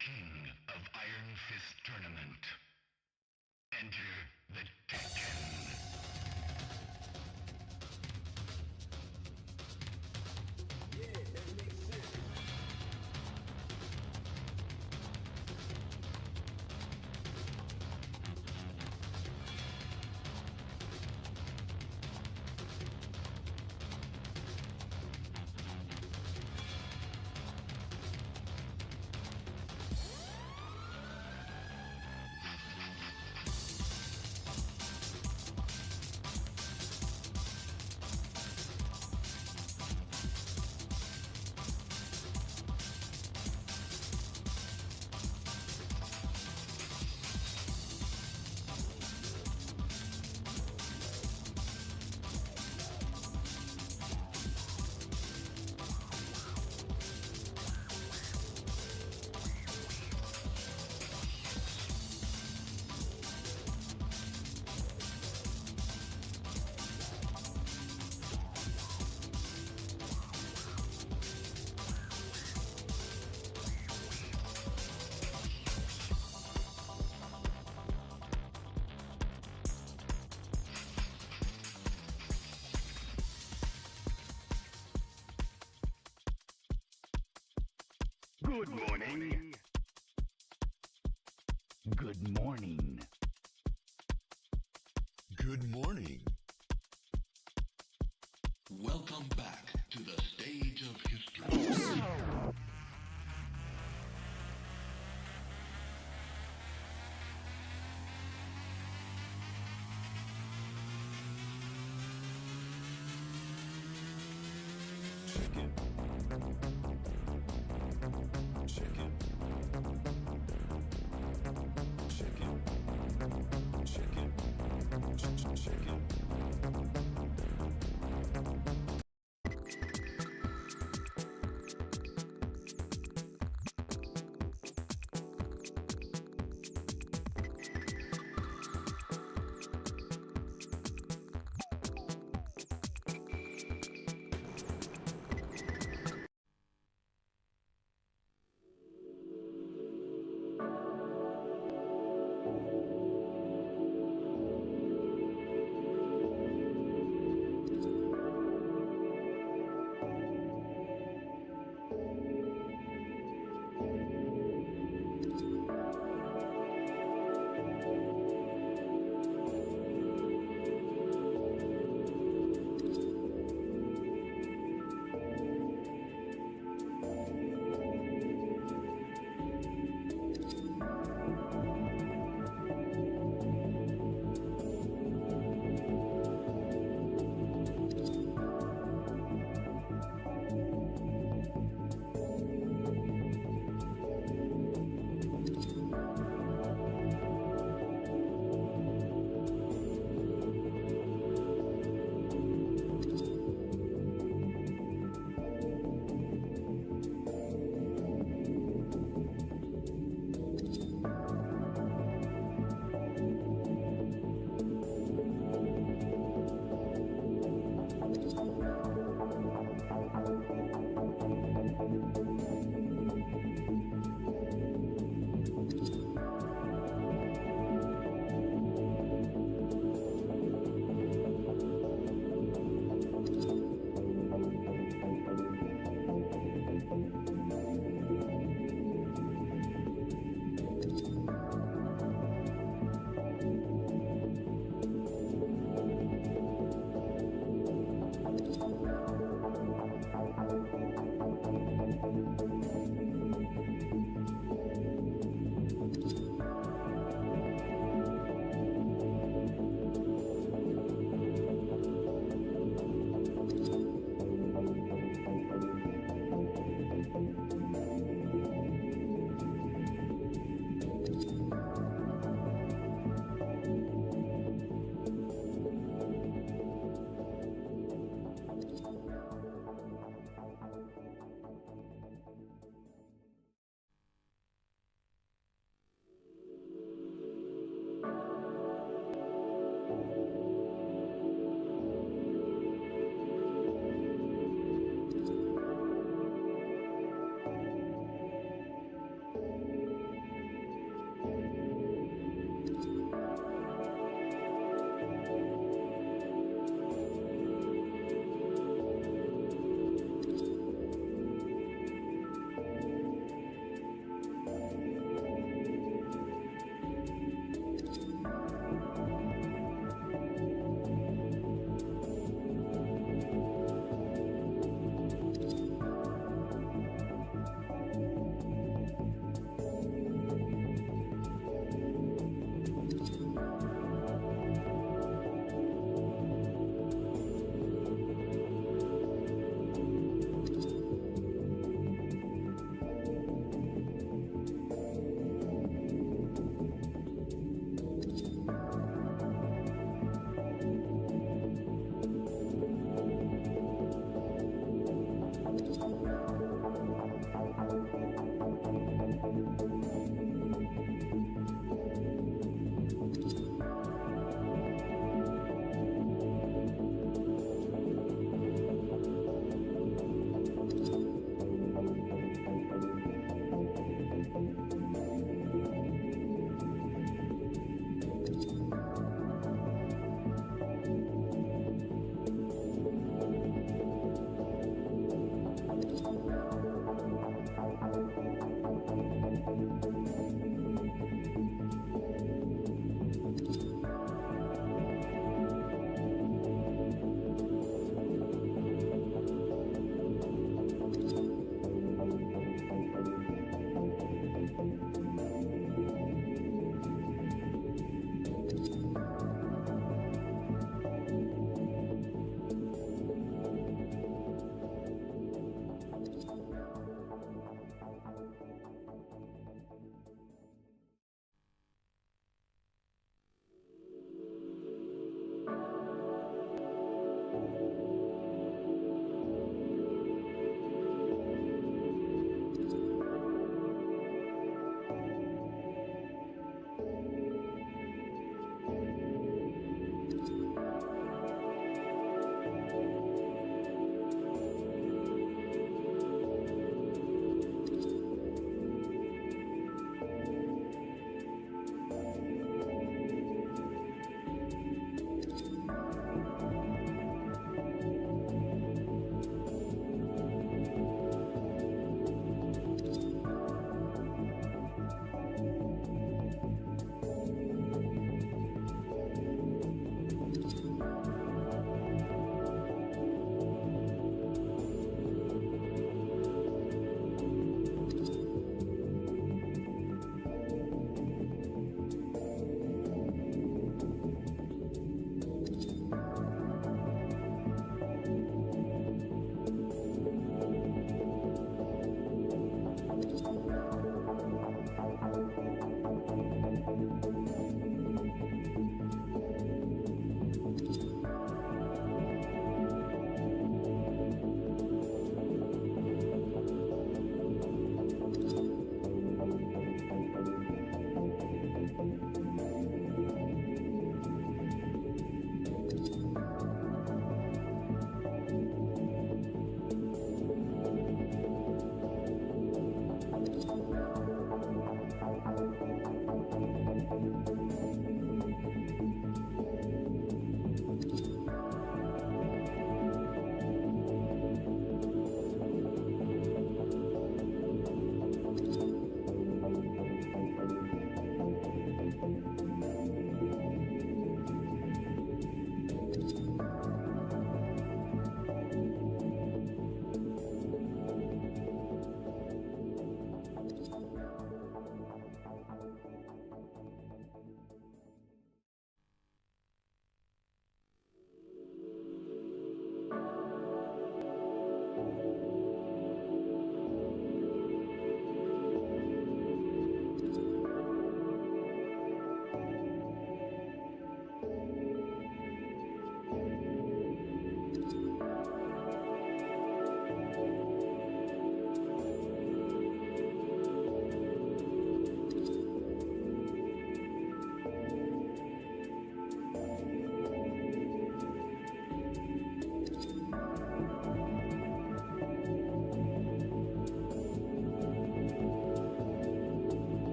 king of Iron Fist Tournament. Enter the Tekken. Good morning. Good morning. Good morning. Welcome back to the stage of history.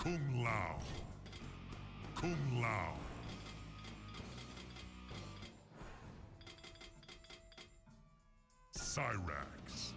Kung Lao. Kung Lao. Cyrax.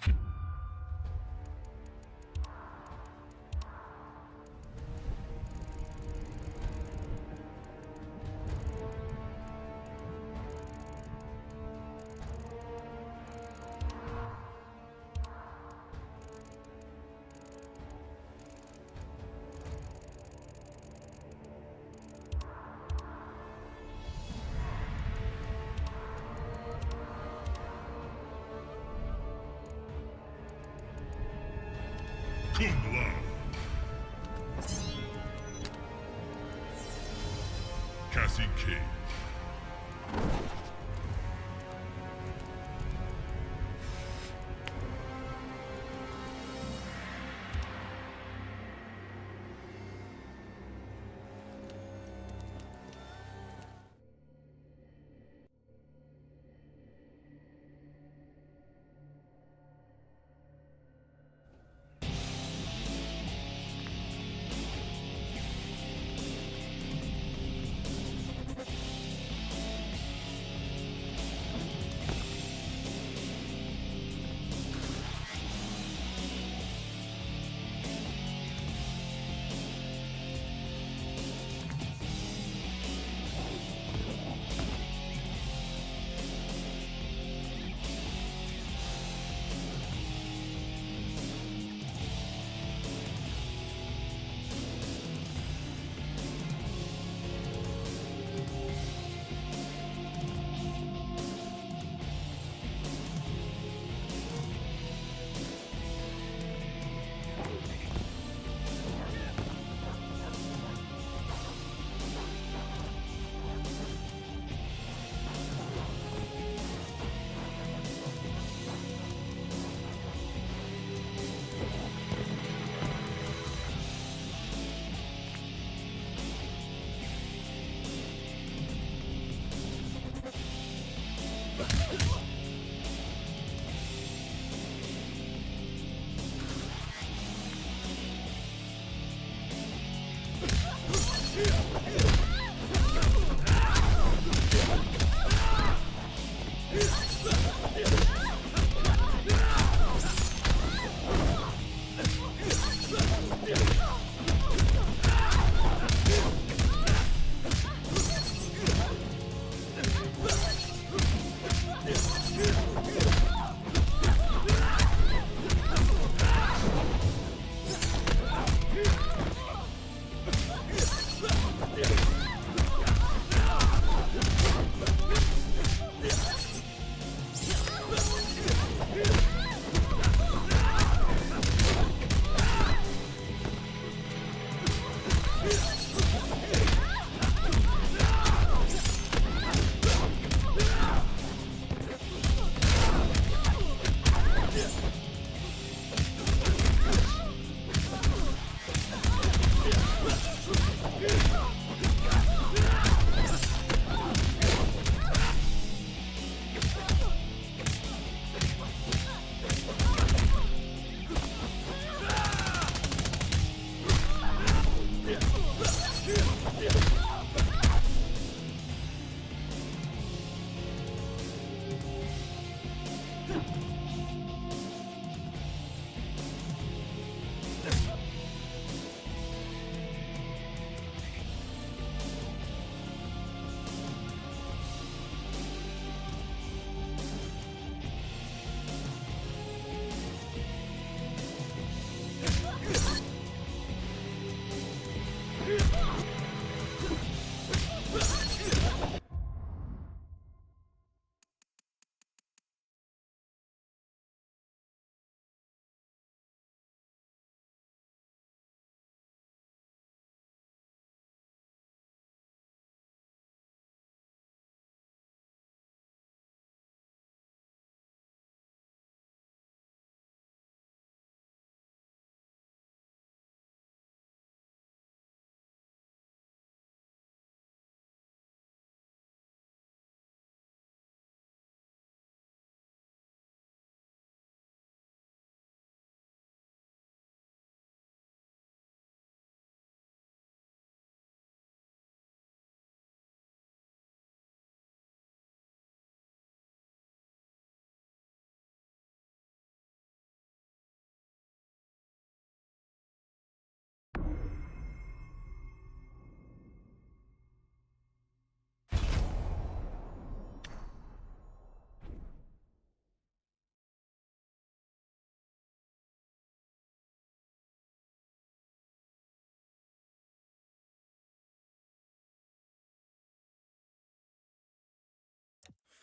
Cum laude. Cassie Cage.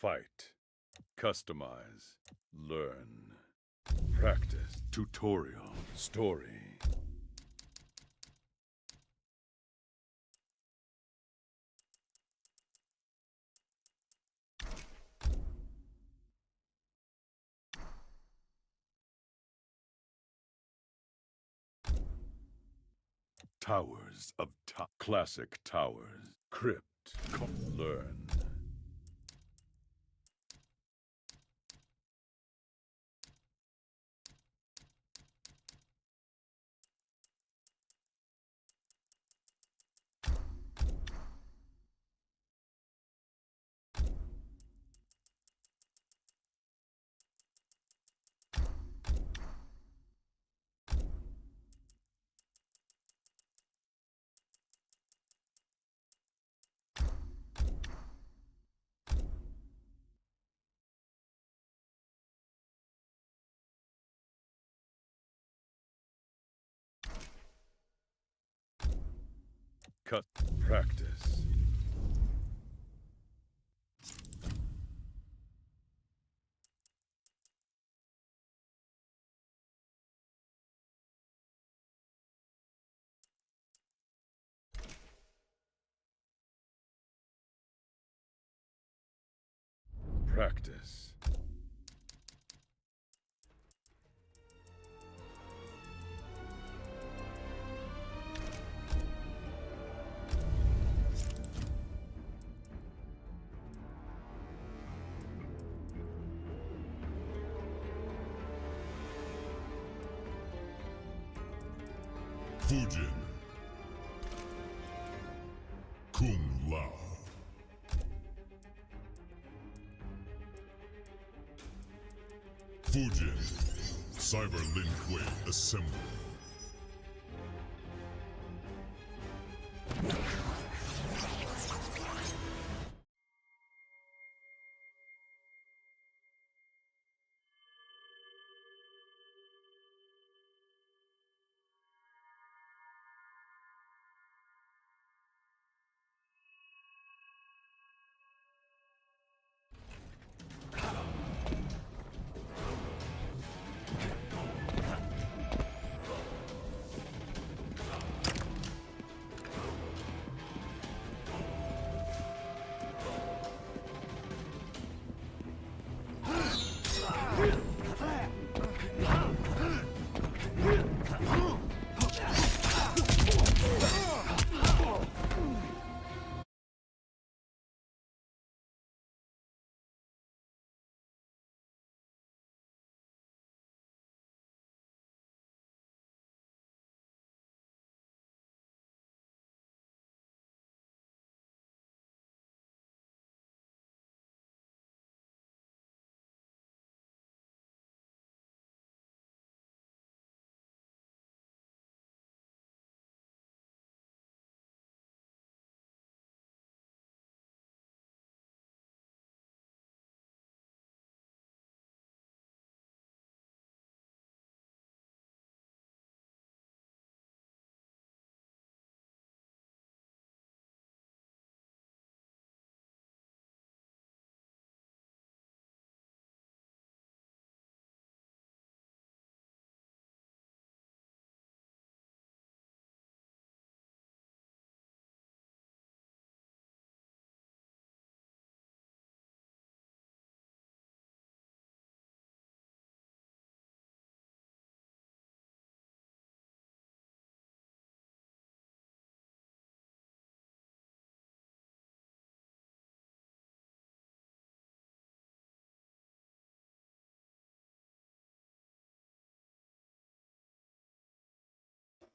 Fight. Customize. Learn. Practice. Tutorial. Story. Towers of Classic Towers. Crypt. Learn. Cut. Practice. Practice. Fujin. Kung Lao. Fujin. Cyber Lin Kuei assemble.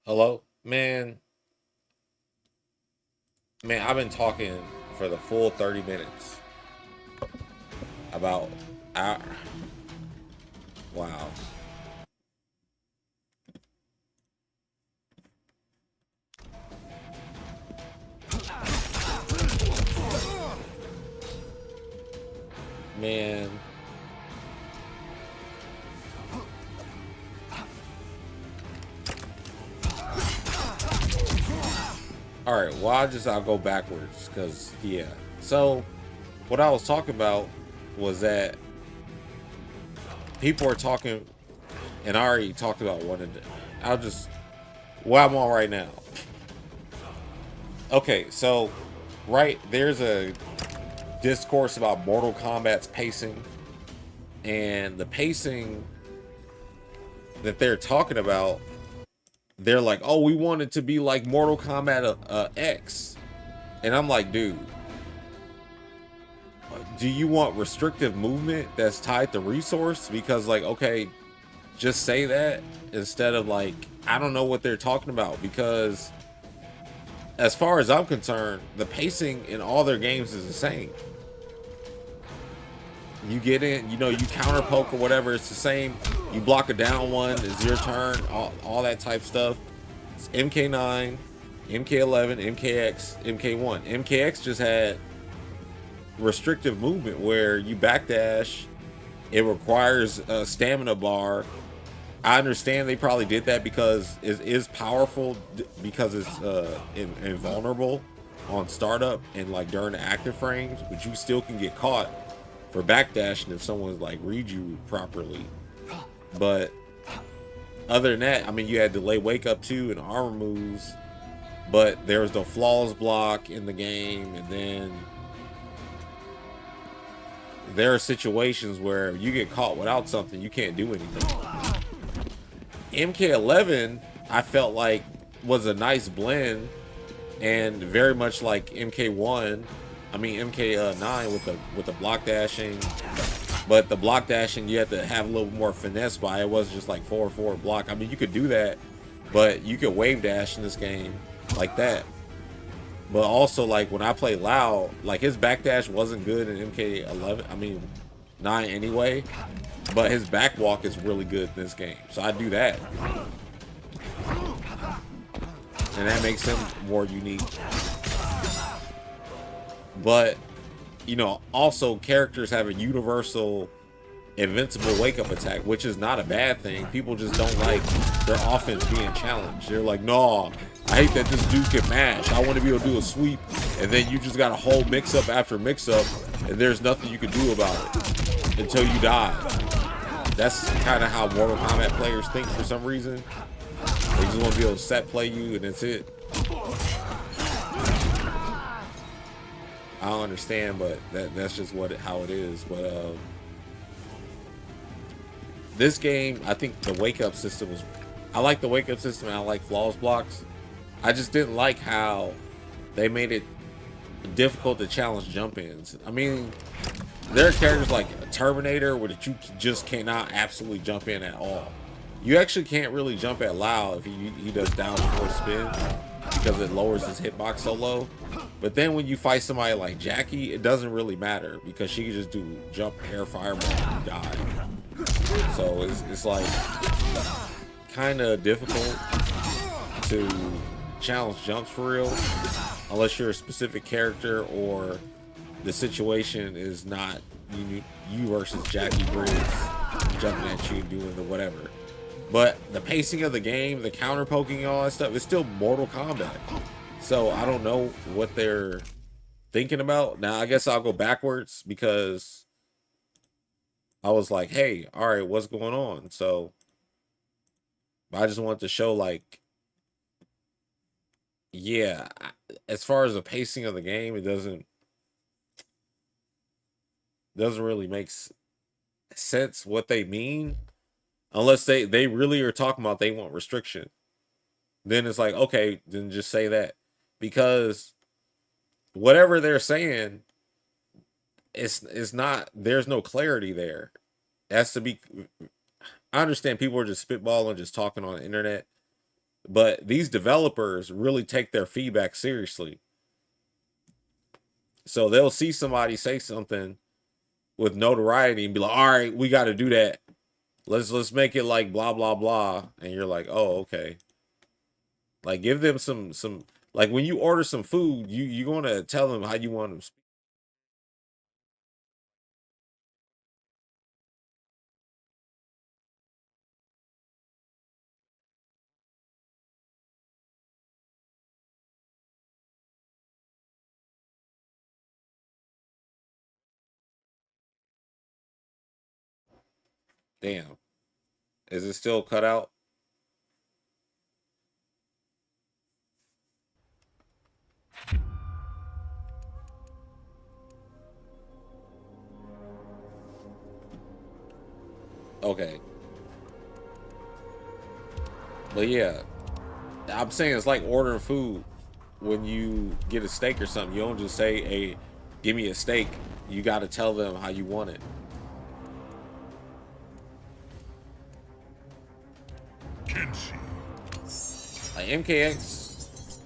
Hello? Man, I've been talking for the full 30 minutes about our, wow. Man. All right, well, I'll go backwards because, yeah. So, what I was talking about was that people are talking, and I already talked about one of them. I'll just what I'm on right now. Okay, so there's a discourse about Mortal Kombat's pacing, and the pacing that they're talking about, they're like, oh, we want it to be like Mortal Kombat X. And I'm like, dude, do you want restrictive movement that's tied to resource? Because, like, okay, just say that instead of, like, I don't know what they're talking about. Because as far as I'm concerned, the pacing in all their games is the same. You get in, you counter poke or whatever, it's the same. You block a down one, it's your turn, all that type stuff. It's MK9, MK11, MKX, MK1. MKX just had restrictive movement where you backdash. It requires a stamina bar. I understand they probably did that because it is powerful, because it's invulnerable on startup and like during the active frames, but you still can get caught for backdashing if someone's like read you properly. But other than that, I mean, you had delay wake up too and armor moves, but there was no flawless block in the game. And then there are situations where you get caught without something, you can't do anything. MK11, I felt like was a nice blend, and very much like MK1. I mean MK9 with the block dashing, but the block dashing you had to have a little more finesse by. It wasn't just like forward block. I mean, you could do that, but you could wave dash in this game like that. But also, like, when I play Lao, like, his backdash wasn't good in MK11. I mean, 9 anyway. But his back walk is really good in this game. So I do that. And that makes him more unique. But, also characters have a universal invincible wake-up attack, which is not a bad thing. People just don't like their offense being challenged. They're like, no, I hate that this dude can mash. I want to be able to do a sweep, and then you just got a whole mix-up after mix-up, and there's nothing you can do about it until you die. That's kind of how Mortal Kombat players think for some reason. They just want to be able to set play you, and that's it. I don't understand, but that's just how it is. But this game, I think the wake-up system was... I like the wake-up system, and I like flawless blocks. I just didn't like how they made it difficult to challenge jump-ins. I mean, there are characters like Terminator where you just cannot absolutely jump in at all. You actually can't really jump at Lao if he does down forward spin, because it lowers his hitbox so low. But then when you fight somebody like Jackie, it doesn't really matter, because she can just do jump, air, fireball, and die. So it's like kind of difficult to challenge jumps for real, unless you're a specific character or the situation is not you versus Jackie Briggs jumping at you doing the whatever. But the pacing of the game, the counter poking and all that stuff, it's still Mortal Kombat. So I don't know what they're thinking about. Now I guess I'll go backwards, because I was like, hey, all right, what's going on? So I just wanted to show, like, yeah, as far as the pacing of the game, it doesn't really make sense what they mean, unless they really are talking about they want restriction. Then it's like, okay, then just say that, because whatever they're saying, it's not, there's no clarity there. It has to be... I understand people are just spitballing, just talking on the internet, but these developers really take their feedback seriously. So they'll see somebody say something with notoriety and be like, all right, we got to do that. Let's make it like blah, blah, blah. And you're like, oh, okay. Like, give them some, like, when you order some food, you're going to tell them how you want them to speak. Damn. Is it still cut out? Okay. But yeah, I'm saying it's like ordering food. When you get a steak or something, you don't just say, hey, give me a steak. You got to tell them how you want it. Like MKX.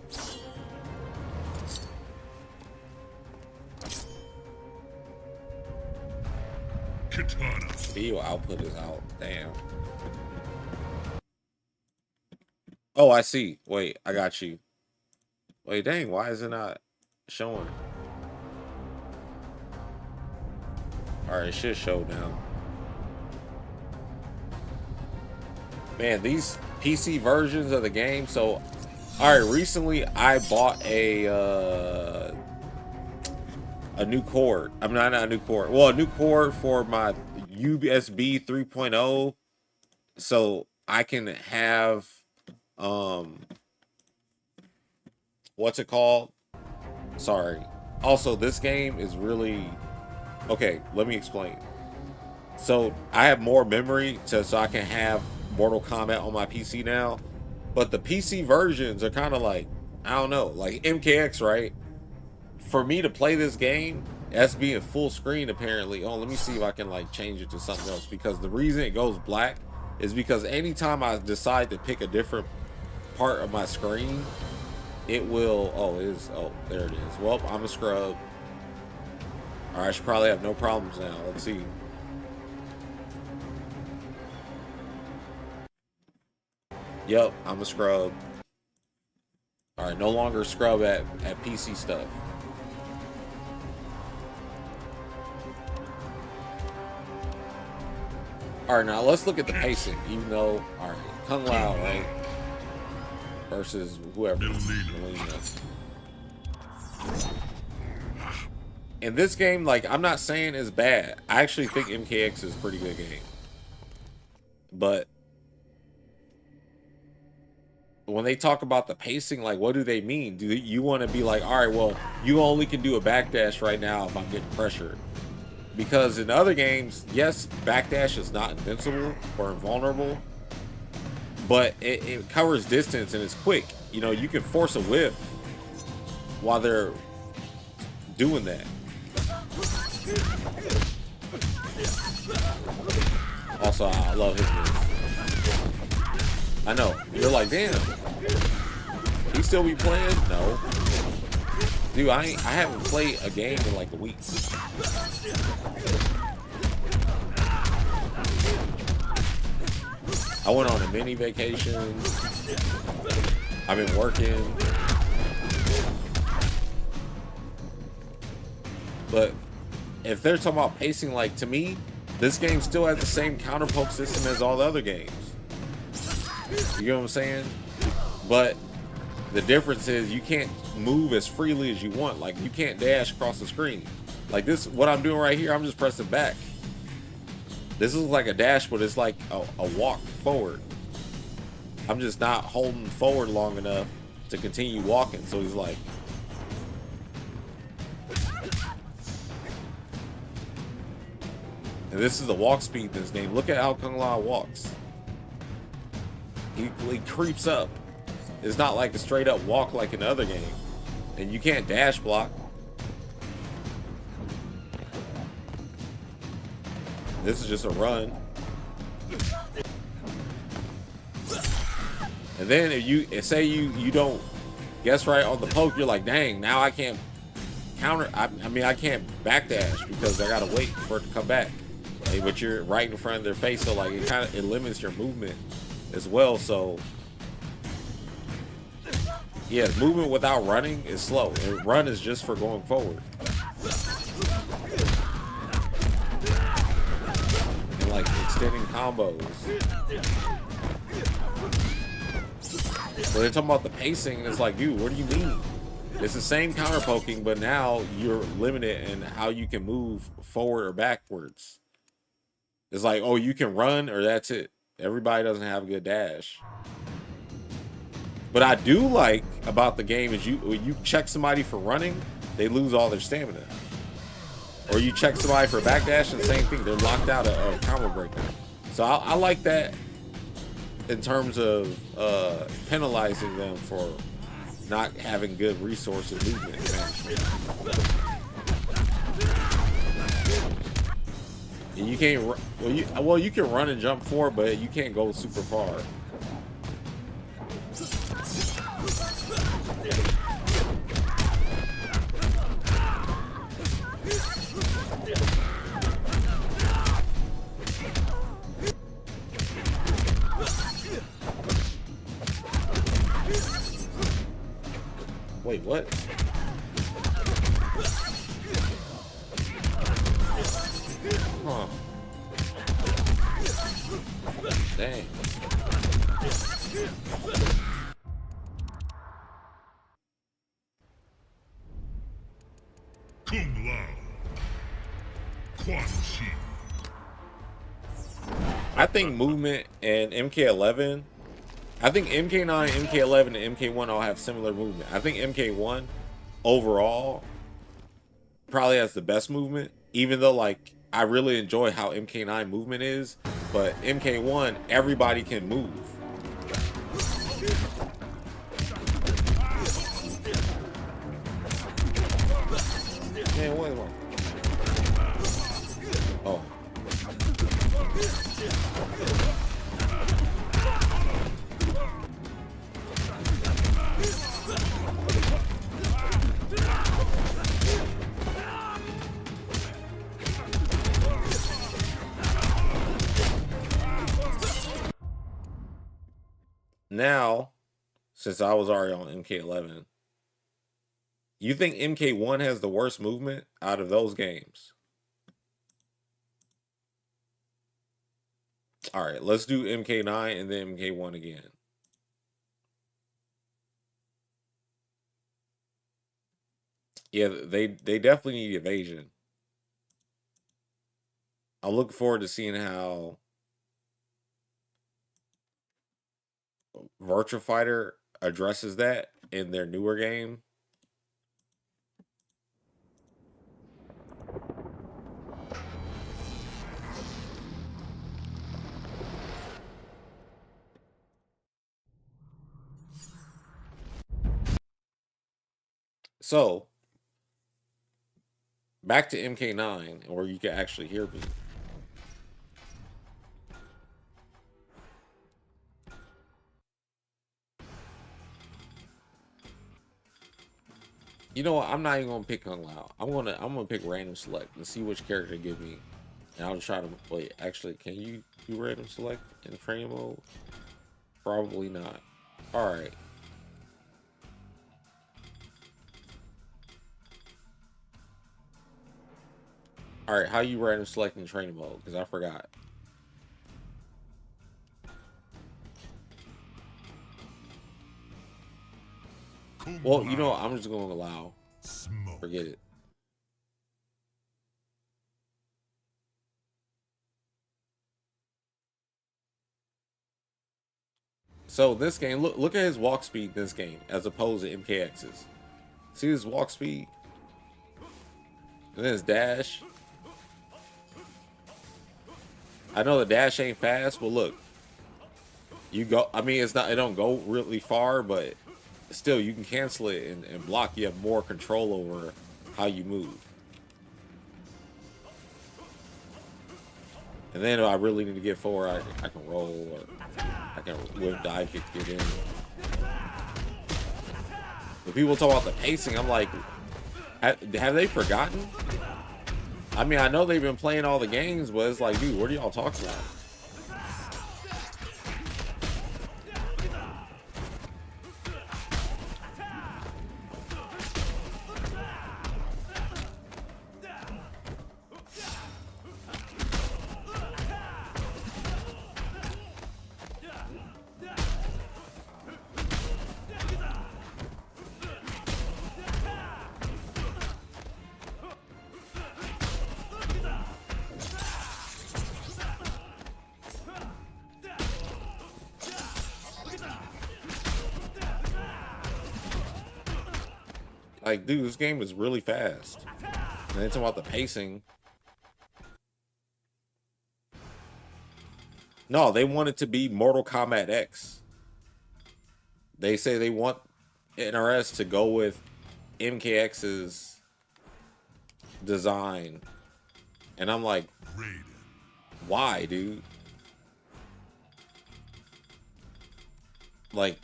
Katana. Video output is out. Damn. Oh, I see. Wait, I got you. Wait, dang, why is it not showing? Alright, it should show now. Man, these PC versions of the game. So, alright, recently I bought a new cord. I'm not a new cord. Well, a new cord for my USB 3.0. So I can have what's it called? Sorry. Also, this game is really okay. Let me explain. So I have more memory so I can have Mortal Kombat on my PC now, but the PC versions are kind of like, I don't know, like MKX, right? For me to play this game, that's being full screen apparently. Oh, let me see if I can like change it to something else, because the reason it goes black is because anytime I decide to pick a different part of my screen, it will, oh, there it is. Well, I'm a scrub. All right, I should probably have no problems now. Let's see. Yep, I'm a scrub. All right, no longer scrub at PC stuff. All right, now let's look at the pacing. Even though, all right, Kung Lao, right, versus whoever. Melina. In this game, like, I'm not saying it's bad. I actually think MKX is a pretty good game, but when they talk about the pacing, like, what do they mean? Do you want to be like, all right, well, you only can do a backdash right now if I'm getting pressured? Because in other games, yes, backdash is not invincible or invulnerable, but it covers distance and it's quick. You know, you can force a whiff while they're doing that. Also, I love his moves. I know. You're like, damn. He still be playing? No. Dude, I haven't played a game in like a week. I went on a mini vacation. I've been working. But if they're talking about pacing, like, to me, this game still has the same counter poke system as all the other games. You get what I'm saying? But the difference is you can't move as freely as you want. Like, you can't dash across the screen. Like this, what I'm doing right here, I'm just pressing back. This is like a dash, but it's like a walk forward. I'm just not holding forward long enough to continue walking. So he's like, and this is the walk speed in this game. Look at how Kung Lao walks. He creeps up. It's not like a straight up walk like in the other game. And you can't dash block. This is just a run. And then if you say you don't guess right on the poke, you're like, dang, now I can't counter. I mean, I can't backdash because I gotta wait for it to come back. Like, but you're right in front of their face, so like it limits your movement as well. So yeah, movement without running is slow. And run is just for going forward. And like extending combos. But they're talking about the pacing, and it's like, dude, what do you mean? It's the same counter poking, but now you're limited in how you can move forward or backwards. It's like, oh, you can run or that's it. Everybody doesn't have a good dash. But I do like about the game is when you check somebody for running, they lose all their stamina. Or you check somebody for backdash, and the same thing, they're locked out of a combo breaker. So I like that in terms of penalizing them for not having good resource and movement management. And you can't well you can run and jump forward, but you can't go super far. Wait, what? Huh. Dang. Kung Lao. Quan Chi. I think movement and MK11. I think MK9, MK11, and MK1 all have similar movement. I think MK1 overall probably has the best movement, even though like I really enjoy how MK9 movement is, but MK1 everybody can move. Man, what am I? Oh. Now, since I was already on MK11, you think MK1 has the worst movement out of those games? All right, let's do MK9 and then MK1 again. Yeah, they definitely need evasion. I'm looking forward to seeing how Virtua Fighter addresses that in their newer game. So, back to MK9, where you can actually hear me. You know what? I'm not even gonna pick Kung Lao. I'm gonna pick random select and see which character they give me. And I'll try to wait. Actually, can you do random select in training mode? Probably not. All right. All right. How you random select in training mode? Because I forgot. Well, you know what? I'm just gonna allow. Forget it. So this game, look at his walk speed in this game as opposed to MKX's. See his walk speed? And then his dash. I know the dash ain't fast, but look. You go, I mean, it don't go really far, but still you can cancel it and block. You have more control over how you move. And then if I really need to get forward, I can roll, or I can whip dive kick to get in. When people talk about the pacing, I'm like, have they forgotten? I mean, I know they've been playing all the games, but it's like, dude, what are y'all talking about? Like, dude, this game is really fast. And then talking about the pacing. No, they want it to be Mortal Kombat X. They say they want NRS to go with MKX's design. And I'm like, why, dude? Like,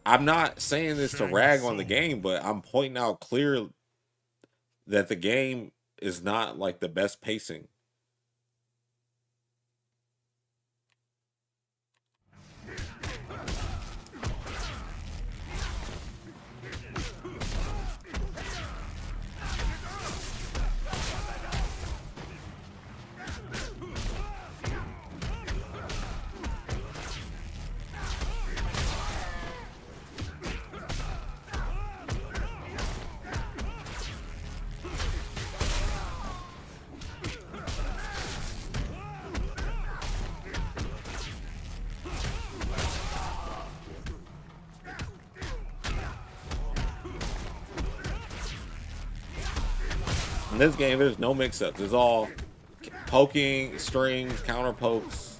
I'm not saying this to rag on the game, but I'm pointing out clear that the game is not like the best pacing. In this game, there's no mix-up. There's all poking, strings, counter pokes.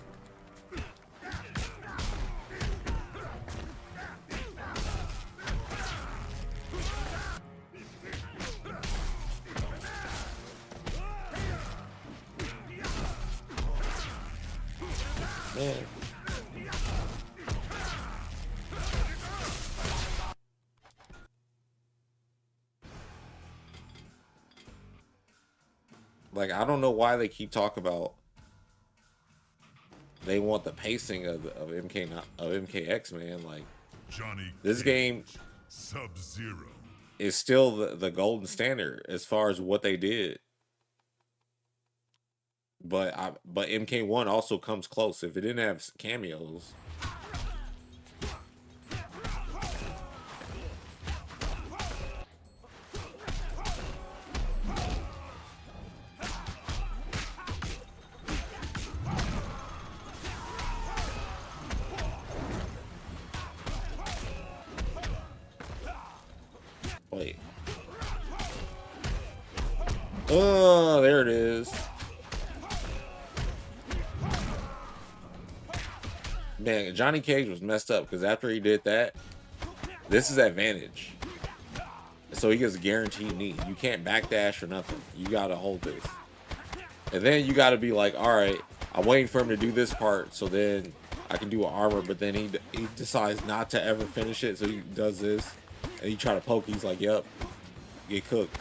Man. Like, I don't know why they keep talking about they want the pacing of MKX, man. Like, this game Sub-Zero is still the golden standard as far as what they did. But MK1 also comes close. If it didn't have cameos. Wait. Oh, there it is. Man, Johnny Cage was messed up because after he did that, this is advantage. So he gets a guaranteed knee. You can't backdash or nothing. You gotta hold this. And then you gotta be like, all right, I'm waiting for him to do this part so then I can do an armor, but then he decides not to ever finish it, so he does this. And you try to poke, he's like, yep, get cooked.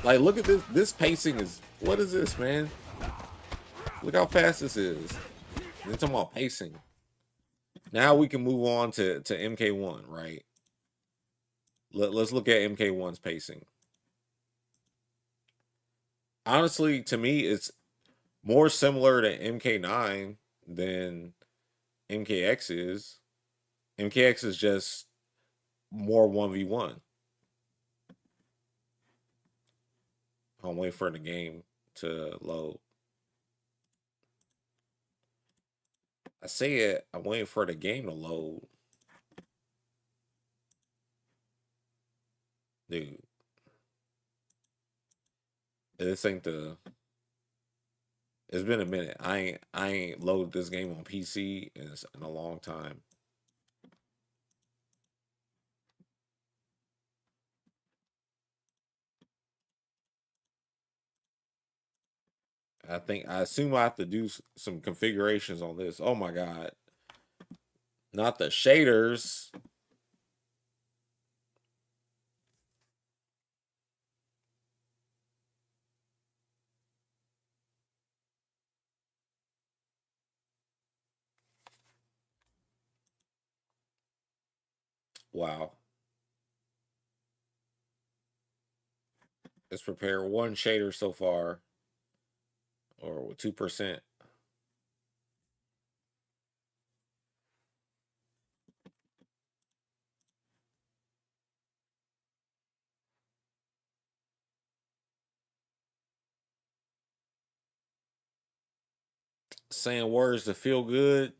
Like, look at this. This pacing is, what is this, man? Look how fast this is. Then talking about pacing. Now we can move on to MK1, right? Let's look at MK1's pacing. Honestly, to me, it's more similar to MK9 than MKX is. MKX is just more 1v1. I'm waiting for the game to load. I say it, I'm waiting for the game to load. Dude. This ain't the... It's been a minute. I ain't loaded this game on PC in a long time. I assume I have to do some configurations on this. Oh my god. Not the shaders. Wow. Let's prepare one shader so far. Or 2%. Saying words to feel good.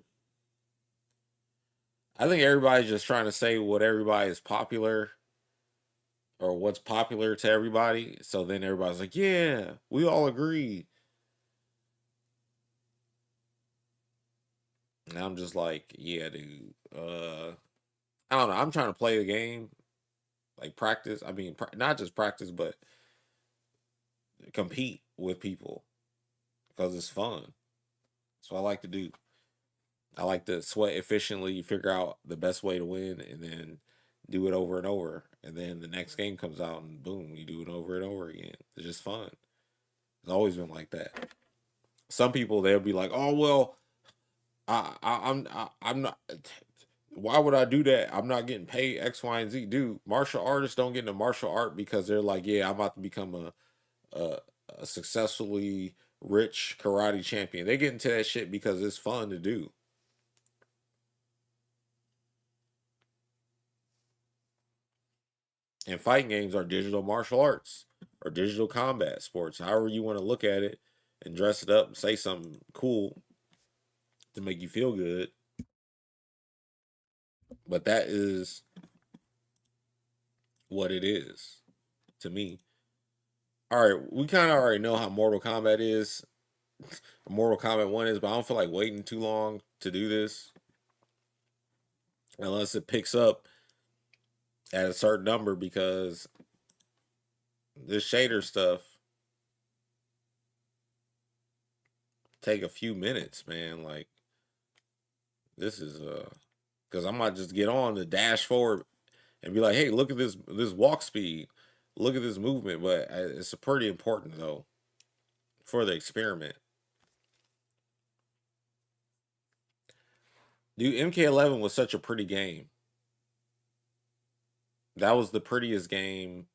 I think everybody's just trying to say what everybody is popular or what's popular to everybody. So then everybody's like, yeah, we all agree. And I'm just like, yeah, dude. I don't know. I'm trying to play the game, like practice. I mean, not just practice, but compete with people because it's fun. That's what I like to do. I like to sweat efficiently, figure out the best way to win, and then do it over and over. And then the next game comes out, and boom, you do it over and over again. It's just fun. It's always been like that. Some people they'll be like, "Oh well, I'm not. Why would I do that? I'm not getting paid X, Y, and Z." Dude, martial artists don't get into martial art because they're like, "Yeah, I'm about to become a, a successfully rich karate champion." They get into that shit because it's fun to do. And fighting games are digital martial arts or digital combat sports, however you want to look at it, and dress it up and say something cool to make you feel good. But that is what it is to me. All right, we kind of already know how Mortal Kombat is. Mortal Kombat 1 is, but I don't feel like waiting too long to do this. Unless it picks up at a certain number because this shader stuff take a few minutes, man. Like this is because I might just get on the dash forward and be like, hey, look at this walk speed, look at this movement. But it's pretty important though for the experiment. Dude, MK11 was such a pretty game. That was the prettiest game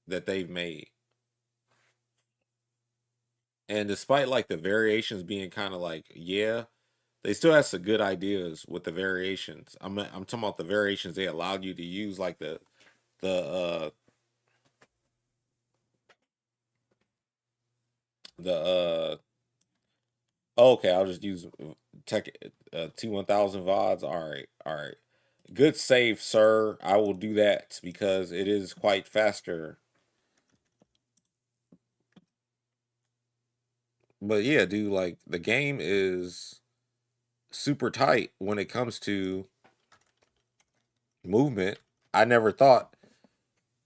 that they've made. And despite like the variations being kind of like, yeah, they still had some good ideas with the variations. I'm talking about the variations they allowed you to use, like the the okay, I'll just use tech T1000 VODs. All right, all right. Good save, sir. I will do that because it is quite faster. But yeah, dude, like the game is super tight when it comes to movement. I never thought,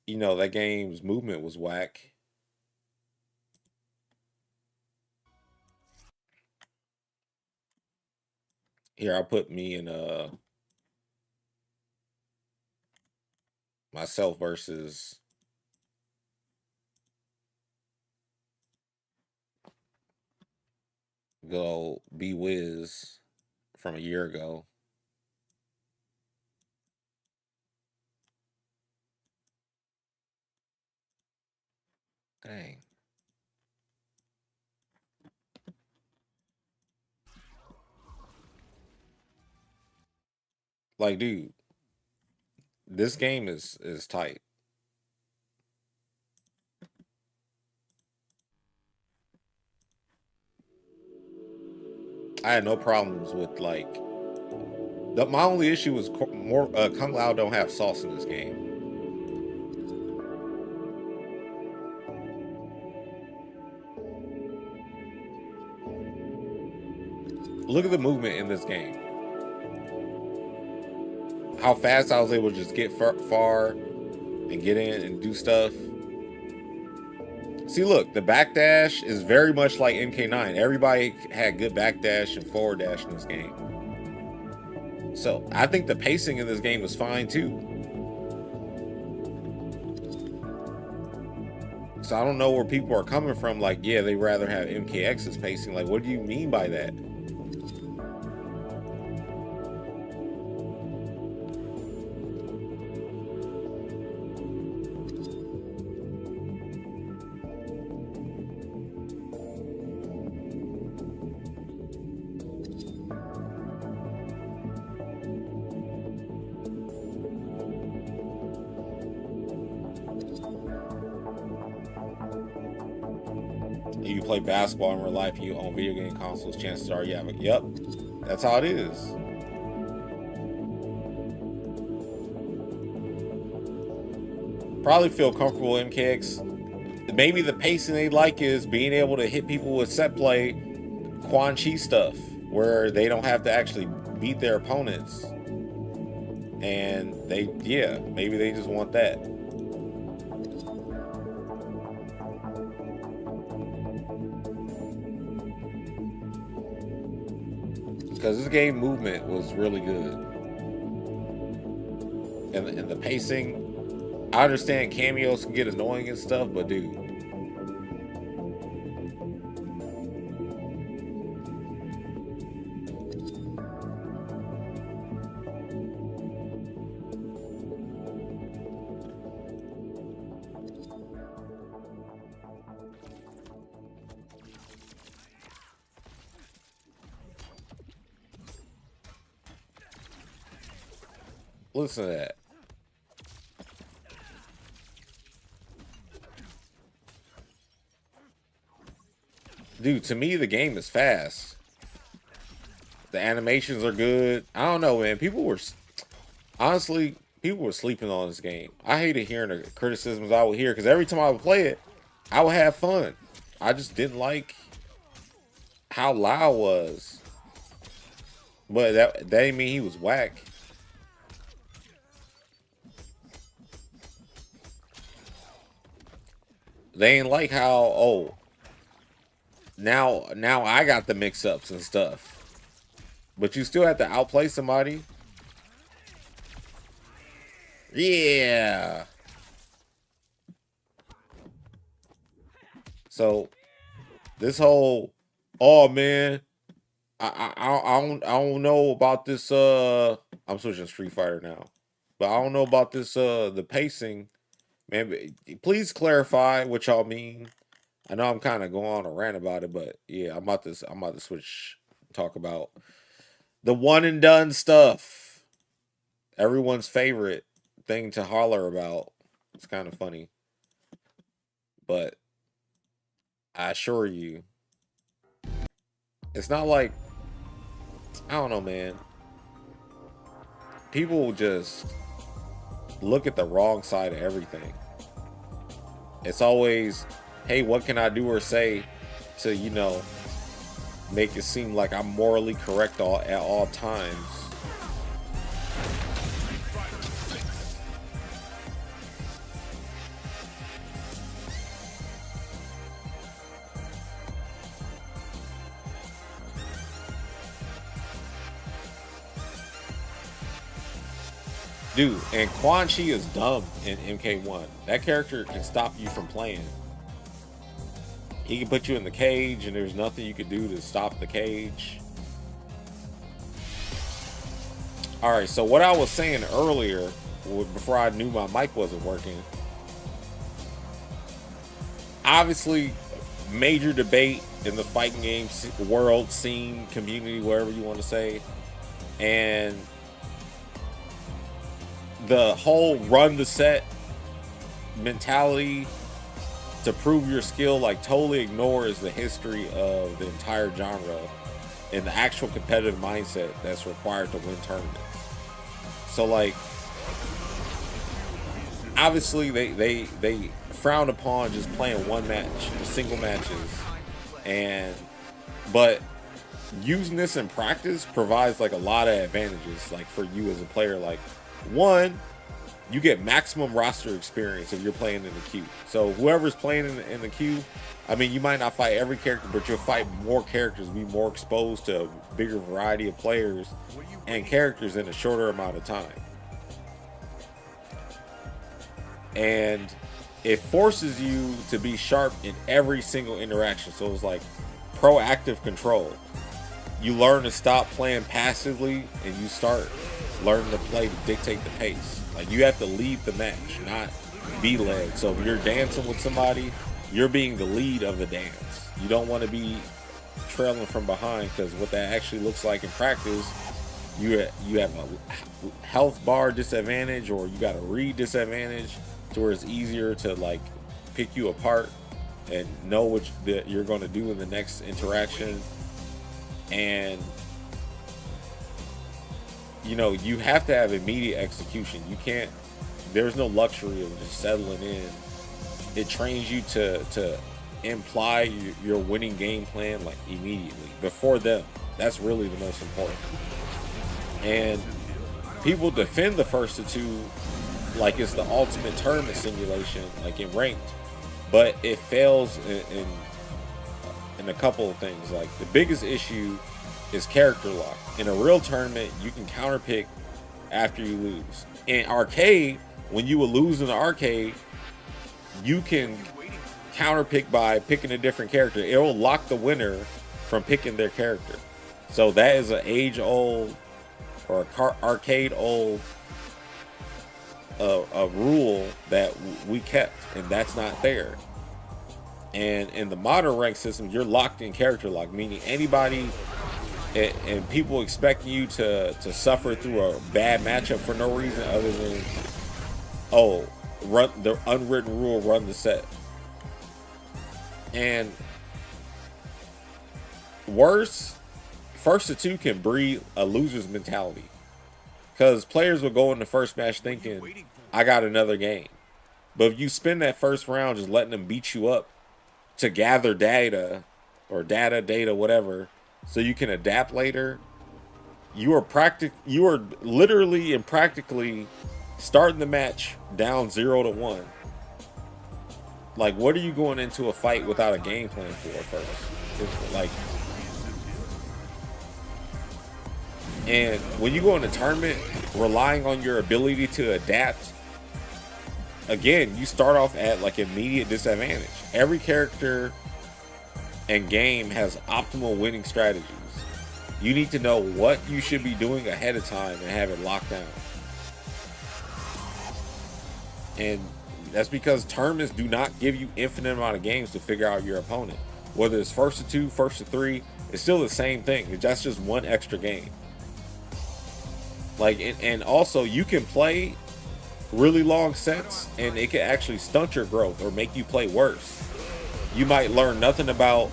that game's movement was whack. Here, I put me in myself versus go B Wiz from a year ago. Dang. Like, dude, this game is tight. I had no problems with like my only issue was more Kung Lao don't have sauce in this game. Look at the movement in this game. How fast I was able to just get far and get in and do stuff. See, look, the backdash is very much like MK9. Everybody had good backdash and forward dash in this game. So I think the pacing in this game was fine too. So I don't know where people are coming from. Like, yeah, they rather have MKX's pacing. Like, what do you mean by that? You play basketball in real life, you own video game consoles, chances are you have yep. That's how it is. probably feel comfortable MKX. Maybe the pacing they like is being able to hit people with set play, Quan Chi stuff, where they don't have to actually beat their opponents. And maybe they just want that. Because this game movement was really good. And the pacing, I understand cameos can get annoying and stuff, but dude. Listen to that. Dude, to me, the game is fast. The animations are good. I don't know, man. Honestly, people were sleeping on this game. I hated hearing the criticisms I would hear, because every time I would play it, I would have fun. I just didn't like how loud it was. But that didn't mean he was whack. They ain't like how, now I got the mix-ups and stuff. But you still have to outplay somebody. Yeah. So this whole, oh man, I don't know about this. I'm switching to Street Fighter now, but I don't know about this. The pacing, man. Please clarify what y'all mean. I know I'm kind of going on a rant about it, but yeah, I'm about to switch. Talk about the one and done stuff. Everyone's favorite thing to holler about. It's kind of funny, but I assure you, it's not like, I don't know, man. People just look at the wrong side of everything. It's always, hey, what can I do or say to, make it seem like I'm morally correct at all times. Dude, and Quan Chi is dumb in MK1. That character can stop you from playing. He can put you in the cage, and there's nothing you can do to stop the cage. Alright, so what I was saying earlier, before I knew my mic wasn't working, obviously, major debate in the fighting game world, scene, community, whatever you want to say, and the whole run the set mentality to prove your skill totally ignores the history of the entire genre and the actual competitive mindset that's required to win tournaments. So obviously they frown upon just playing one match, single matches, but using this in practice provides a lot of advantages for you as a player. One, you get maximum roster experience if you're playing in the queue. So whoever's playing in the queue, I mean, you might not fight every character, but you'll fight more characters, be more exposed to a bigger variety of players and characters in a shorter amount of time. And it forces you to be sharp in every single interaction. So it's proactive control. You learn to stop playing passively and you start learning to play to dictate the pace. You have to lead the match, not be led. So if you're dancing with somebody, you're being the lead of the dance. You don't want to be trailing from behind, because what that actually looks like in practice, you have a health bar disadvantage, or you got a read disadvantage, to where it's easier to pick you apart and know what you're going to do in the next interaction. And you have to have immediate execution. You can't, there's no luxury of just settling in. It trains you to imply your winning game plan like immediately before them. That's really the most important. And people defend the first of two like it's the ultimate tournament simulation, like in ranked, but it fails in a couple of things. Like the biggest issue is character lock. In a real tournament, you can counterpick after you lose. In arcade, when you will lose in the arcade, you can counterpick by picking a different character. It will lock the winner from picking their character. So that is an age-old or arcade-old a rule that we kept, and that's not fair. And in the modern rank system, you're locked in character lock, meaning anybody and people expecting you to suffer through a bad matchup for no reason other than, oh, run the unwritten rule, run the set. And worse, first of two can breed a loser's mentality, because players will go in the first match thinking, I got another game. But if you spend that first round just letting them beat you up to gather data or data, whatever, so you can adapt later, you are literally and practically starting the match down 0-1. Like, what are you going into a fight without a game plan for first? It's like, and when you go in a tournament relying on your ability to adapt, again, you start off at like immediate disadvantage. Every character and game has optimal winning strategies. You need to know what you should be doing ahead of time and have it locked down. And that's because tournaments do not give you infinite amount of games to figure out your opponent. Whether it's first to two, first to three, it's still the same thing. That's just one extra game. Like, and also you can play really long sets and it can actually stunt your growth or make you play worse. You might learn nothing about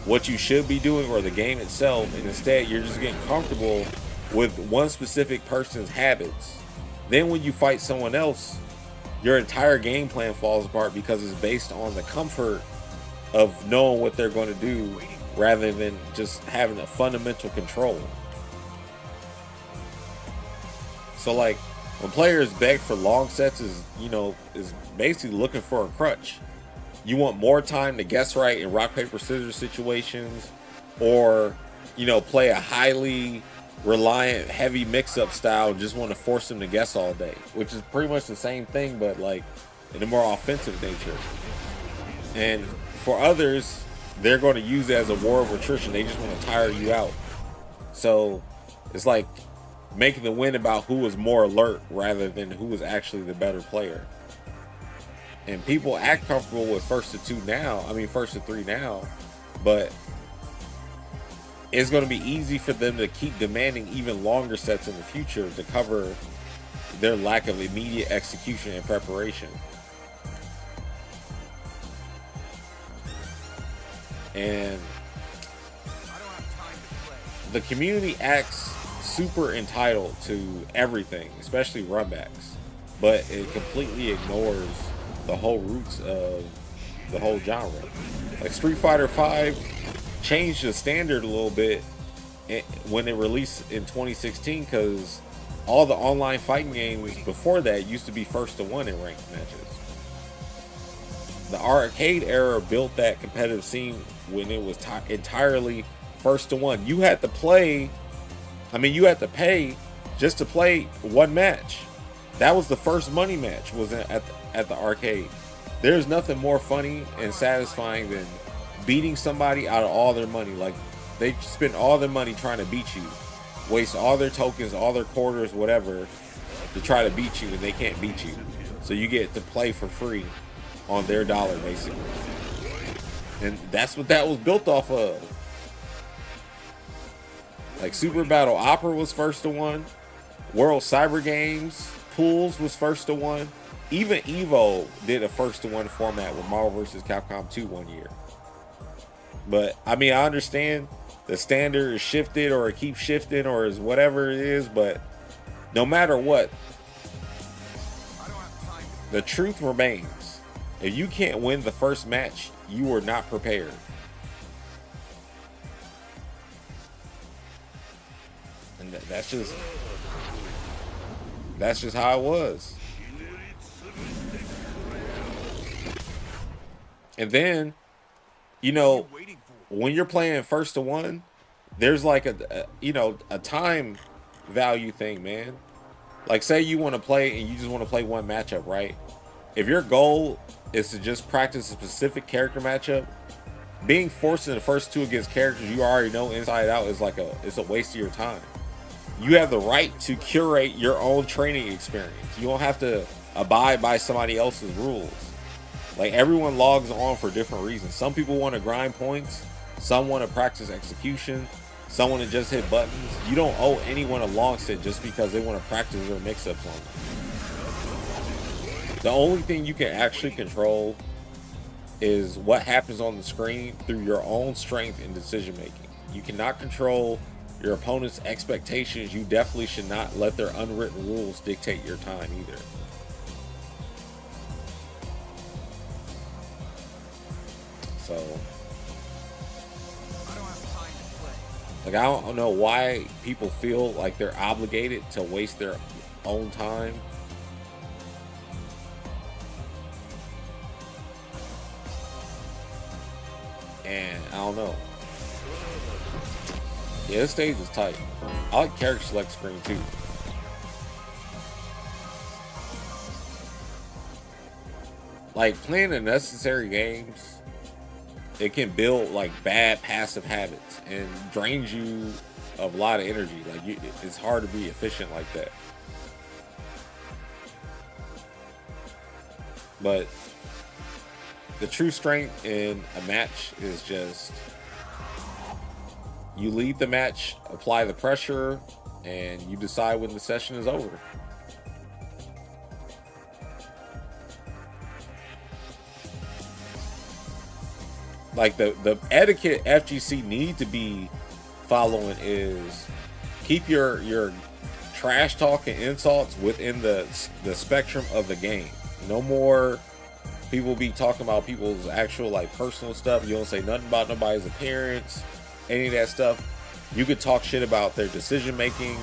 what you should be doing or the game itself, and instead you're just getting comfortable with one specific person's habits. Then when you fight someone else, your entire game plan falls apart because it's based on the comfort of knowing what they're going to do rather than just having a fundamental control. So like, when players beg for long sets is basically looking for a crutch. You want more time to guess right in rock, paper, scissors situations, or, play a highly reliant, heavy mix-up style and just want to force them to guess all day, which is pretty much the same thing, but like in a more offensive nature. And for others, they're going to use it as a war of attrition. They just want to tire you out. So it's like making the win about who was more alert rather than who was actually the better player. And people act comfortable with first to three now, but it's going to be easy for them to keep demanding even longer sets in the future to cover their lack of immediate execution and preparation. And the community acts super entitled to everything, especially runbacks, but it completely ignores the whole roots of the whole genre. Like Street Fighter V changed the standard a little bit when it released in 2016, because all the online fighting games before that used to be first to one in ranked matches. The arcade era built that competitive scene when it was entirely first to one. You had to pay just to play one match. That was the first money match, was at the arcade. There's nothing more funny and satisfying than beating somebody out of all their money. Like, they spend all their money trying to beat you, waste all their tokens, all their quarters, whatever, to try to beat you, and they can't beat you. So you get to play for free on their dollar, basically. And that's what that was built off of. Like, Super Battle Opera was first to one. World Cyber Games Pools was first to one. Even Evo did a first to one format with Marvel vs. Capcom 2 one year. But I understand the standard is shifted, or it keeps shifting, or is whatever it is, but no matter what, The truth remains. If you can't win the first match, you were not prepared. And that's just how it was. And then, you know, when you're playing first to one, there's like a time value thing, man. Like, say you want to play and you just want to play one matchup, right? If your goal is to just practice a specific character matchup, being forced in the first two against characters you already know inside out is like it's a waste of your time. You have the right to curate your own training experience. You don't have to abide by somebody else's rules. Like, everyone logs on for different reasons. Some people want to grind points. Some want to practice execution. Some want to just hit buttons. You don't owe anyone a long sit just because they want to practice their mix-ups on them. The only thing you can actually control is what happens on the screen through your own strength and decision making. You cannot control your opponent's expectations. You definitely should not let their unwritten rules dictate your time either. So, like, I don't know why people feel like they're obligated to waste their own time. And I don't know. Yeah, this stage is tight. I like character select screen too. Like, playing unnecessary games, it can build like bad passive habits and drains you of a lot of energy. Like, it's hard to be efficient like that. But the true strength in a match is just, you lead the match, apply the pressure, and you decide when the session is over. Like, the etiquette FGC need to be following is keep your trash talk and insults within the spectrum of the game. No more people be talking about people's actual, like, personal stuff. You don't say nothing about nobody's appearance, any of that stuff. You could talk shit about their decision making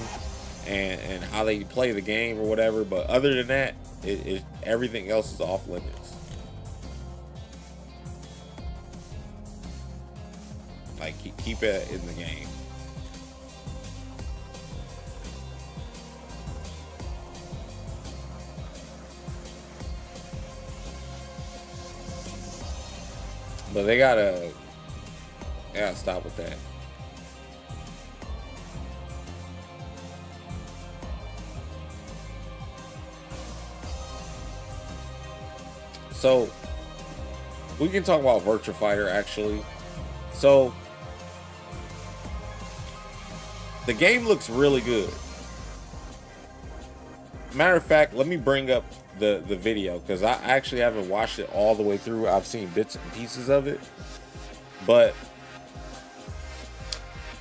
and how they play the game or whatever, but other than that, everything else is off limits. Like, keep it in the game. But they gotta stop with that. So we can talk about Virtua Fighter actually. So the game looks really good. Matter of fact, let me bring up the video, because I actually haven't watched it all the way through. I've seen bits and pieces of it, but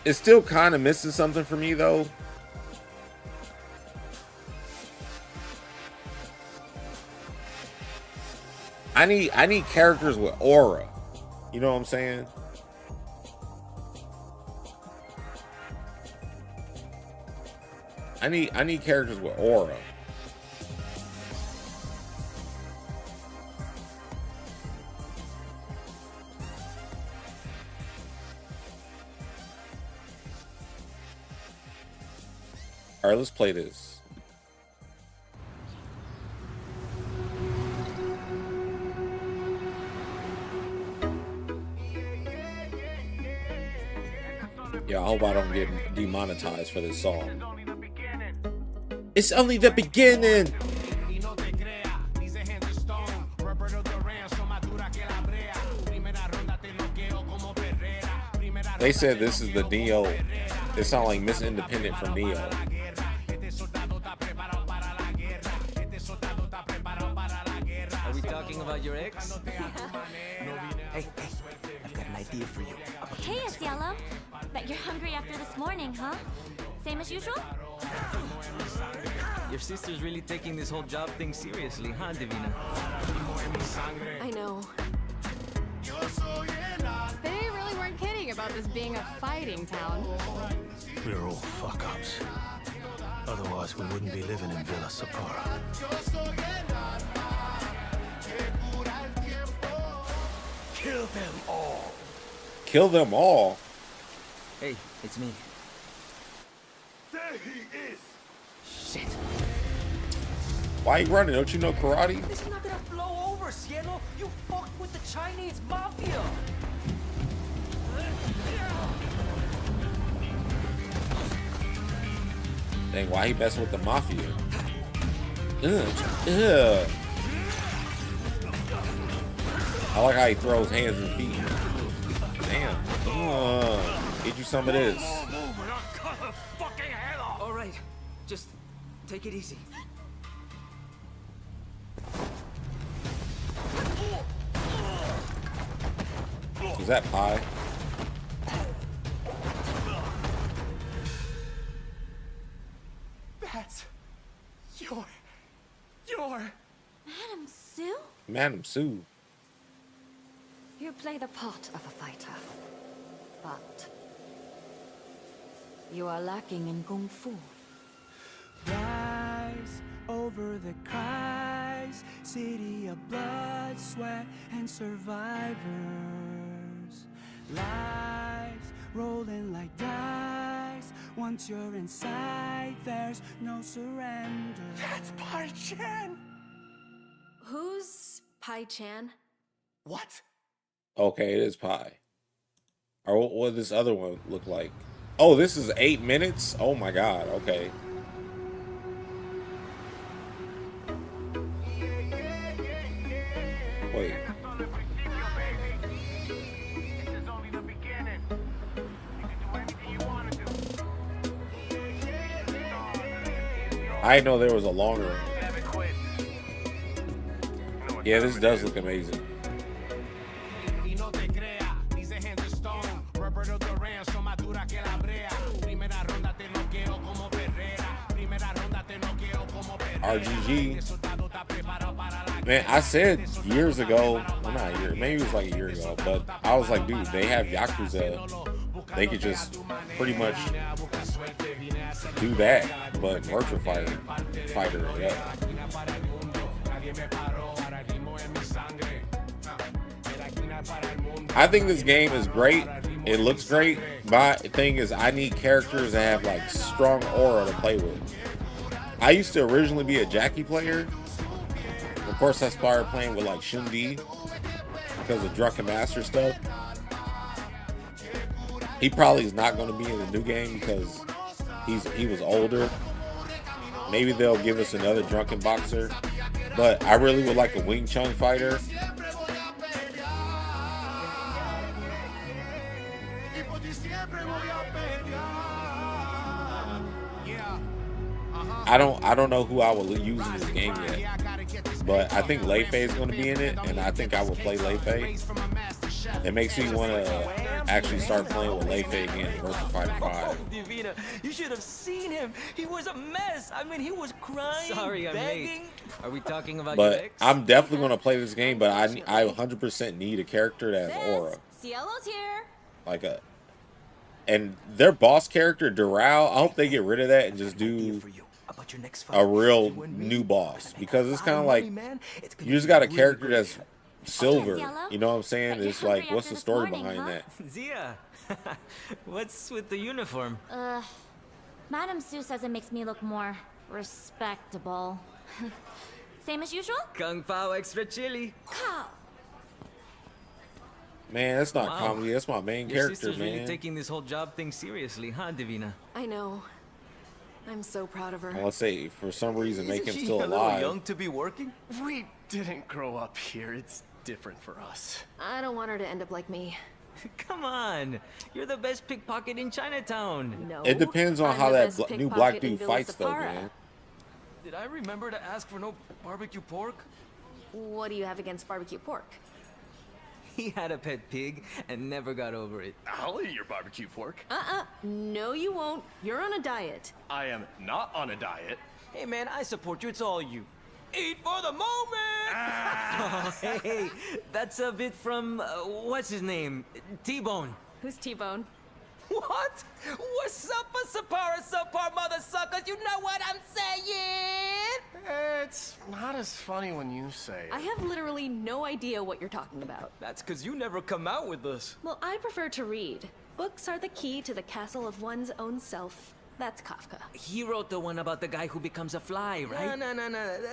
it's still kind of missing something for me though. I need characters with aura. You know what I'm saying? I need characters with aura. All right, let's play this. Yeah, I hope I don't get demonetized for this song. It's only the beginning. They said this is the Neo. It sounds like Miss Independent from Neo. Are we talking about your ex? Hey, I've got an idea for you. Hey, it's Yellow. Bet you're hungry after this morning, huh? Same as usual? Your sister's really taking this whole job thing seriously, huh, Divina? I know. They really weren't kidding about this being a fighting town. We're all fuck-ups. Otherwise, we wouldn't be living in Villa Sapara. Kill them all. Kill them all. Hey, it's me. There he is. Shit. Why you running? Don't you know karate? This is not gonna blow over, Cielo. You fucked with the Chinese mafia. Dang, why he messing with the mafia? Ugh. I like how he throws hands and feet. Damn. Get you some of this. All right, just take it easy. Is that pie? That's your. Madam Sue? Madam Sue. You play the part of a fighter, but you are lacking in kung fu. Rise over the cries, city of blood, sweat, and survivors. Lives rolling like dice. Once you're inside, there's no surrender. That's Pai Chan. Who's Pai Chan? What? Okay, it is pie. Or what does this other one look like? Oh, this is 8 minutes? Oh my god, okay. Wait. I didn't know there was a longer one. Yeah, this does look amazing. RGG. Man, I said years ago, well, not a year, maybe it was like a year ago, but I was like, dude, they have Yakuza. They could just pretty much do that, but Virtua Fighter, yeah. I think this game is great. It looks great. My thing is, I need characters that have like strong aura to play with. I used to originally be a Jackie player. Of course, I started playing with like Shundi because of Drunken Master stuff. He probably is not going to be in the new game because he was older. Maybe they'll give us another Drunken Boxer, but I really would like a Wing Chun fighter. I don't know who I will use in this game yet, but I think Lei Fei is going to be in it, and I think I will play Lei Fei. It makes me want to actually start playing with Lei Fei again in Virtua Fighter 5. Divina, you should have seen him. He was a mess. I mean, he was crying, sorry, I'm late. Are we talking about your But ex? I'm definitely going to play this game, but I 100% need a character that has aura. Cielo's here. Like a... And their boss character, Doral, I hope they get rid of that and just do a real new boss. Because it's kind of like, you just got a character that's silver. You know what I'm saying? It's like, what's the story behind that? Zia, what's with the uniform? Madam Sue says it makes me look more respectable. Same as usual? Kung Pao extra chili. Man, that's not comedy. That's my main Your character, sister's really man. taking this whole job thing seriously, huh, Divina? I know. I'm so proud of her. Let's say, for some reason, make him Isn't she still a little alive. young to be working? We didn't grow up here. It's different for us. I don't want her to end up like me. Come on, you're the best pickpocket in Chinatown. No. It depends on I'm how the that best new black pickpocket in dude Villa fights, though, Sapara. man. Did I remember to ask for no barbecue pork? What do you have against barbecue pork? He had a pet pig and never got over it. I'll eat your barbecue pork. No, you won't. You're on a diet. I am not on a diet. Hey man, I support you. It's all you. Eat for the moment! Oh, hey, that's a bit from, what's his name? T-Bone. Who's T-Bone? What? What's up, subpar mother suckers? You know what I'm saying? It's not as funny when you say it. I have literally no idea what you're talking about. That's because you never come out with us. Well, I prefer to read. Books are the key to the castle of one's own self. That's Kafka. He wrote the one about the guy who becomes a fly, right? No.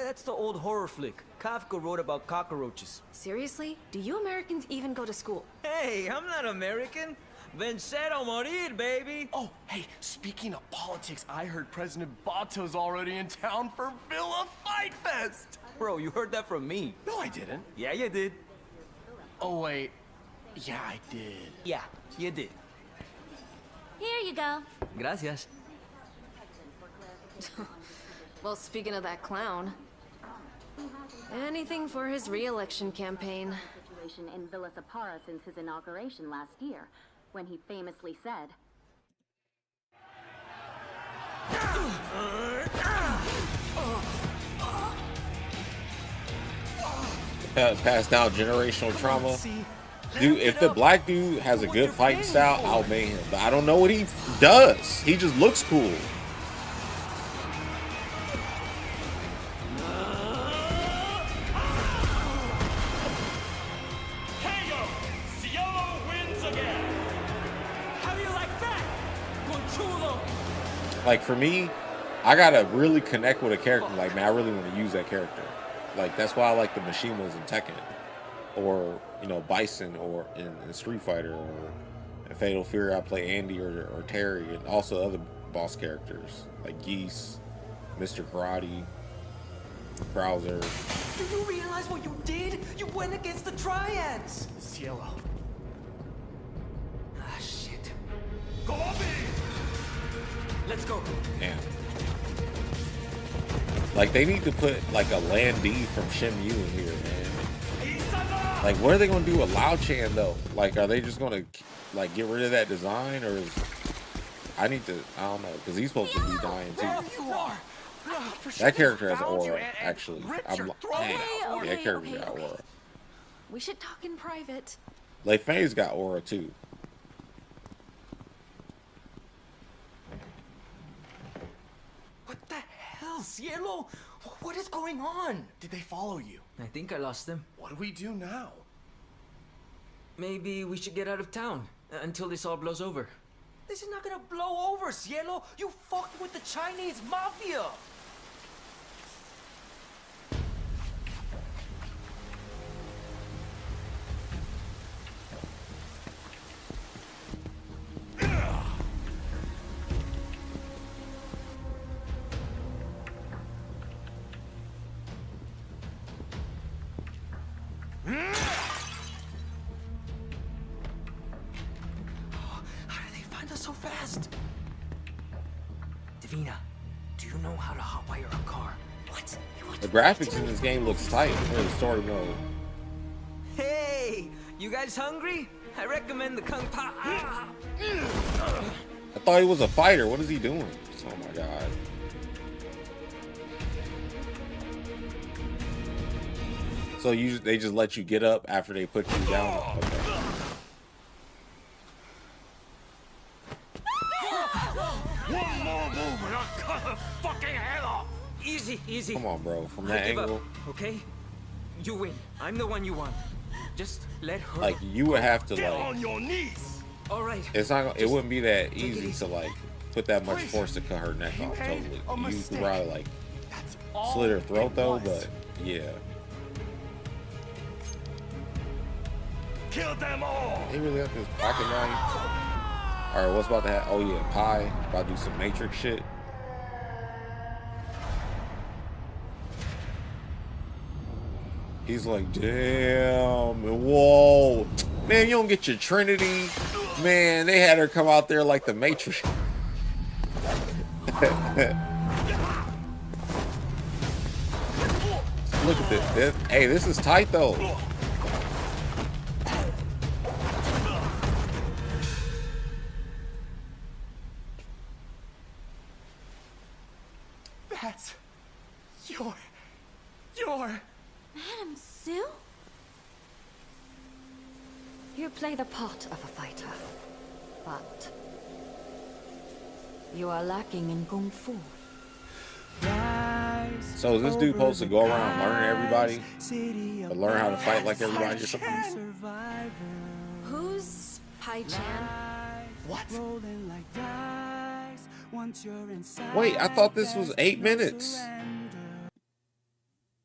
That's the old horror flick. Kafka wrote about cockroaches. Seriously? Do you Americans even go to school? Hey, I'm not American. Vencer o morir, baby. Oh, hey, speaking of politics, I heard President Bato's already in town for Villa Fight Fest. Bro, you heard that from me. No, I didn't. Yeah, you did. Oh, wait. Yeah, I did. Yeah, you did. Here you go. Gracias. Well, speaking of that clown, anything for his re-election campaign. Situation in Villa Sapara since his inauguration last year, when he famously said, Passed down generational trauma. Dude, if the black dude has a good fighting style, I'll make him. But I don't know what he does. He just looks cool. Like for me, I gotta really connect with a character. Like, man, I really want to use that character. Like that's why I like the Mishimas in Tekken, or you know Bison, or in Street Fighter, or in Fatal Fury I play Andy or Terry, and also other boss characters like Geese, Mr. Karate, Krauser. Do you realize what you did? You went against the Triads. Cielo. Ah shit. Go on me. Let's go. Damn. Like they need to put like a Lan Di from Shenmue in here, man. Like what are they gonna do with Lao Chan though? Like are they just gonna like get rid of that design, or is... I don't know, because he's supposed to be dying too. That character has aura, actually. That character got aura. We should talk in private. Lei Fei's got aura too. What the hell, Cielo? What is going on? Did they follow you? I think I lost them. What do we do now? Maybe we should get out of town until this all blows over. This is not gonna blow over, Cielo. You fucked with the Chinese mafia. So fast. Davina, do you know how to hotwire a car? What? The graphics in this game looks tight for the story mode. Hey, you guys hungry? I recommend the Kung Pao. I thought he was a fighter. What is he doing? Oh my god. So they just let you get up after they put you down? Okay. One more move and I'll cut her fucking head off! Easy, easy. Come on, bro. From that angle. Up, okay? You win. I'm the one you want. Just let her. Like you would have to Get like. on your knees. All right. It's not. It wouldn't be that easy to like put that much force to cut her neck off. Totally. You could probably like slit her throat though, but yeah. Kill them all. They really got this pocket knife. All right, what's about to happen? Oh yeah, Pi about to do some Matrix shit. He's like, damn, whoa, man, you don't get your Trinity, man. They had her come out there like the Matrix. Look at this. Hey, this is tight though. That's your... Madam Sue? You play the part of a fighter, but you are lacking in kung fu. So is this dude supposed to go around learning everybody, but learn how to fight like everybody or something? Who's Pai Chan? What? Wait, I thought this was 8 minutes.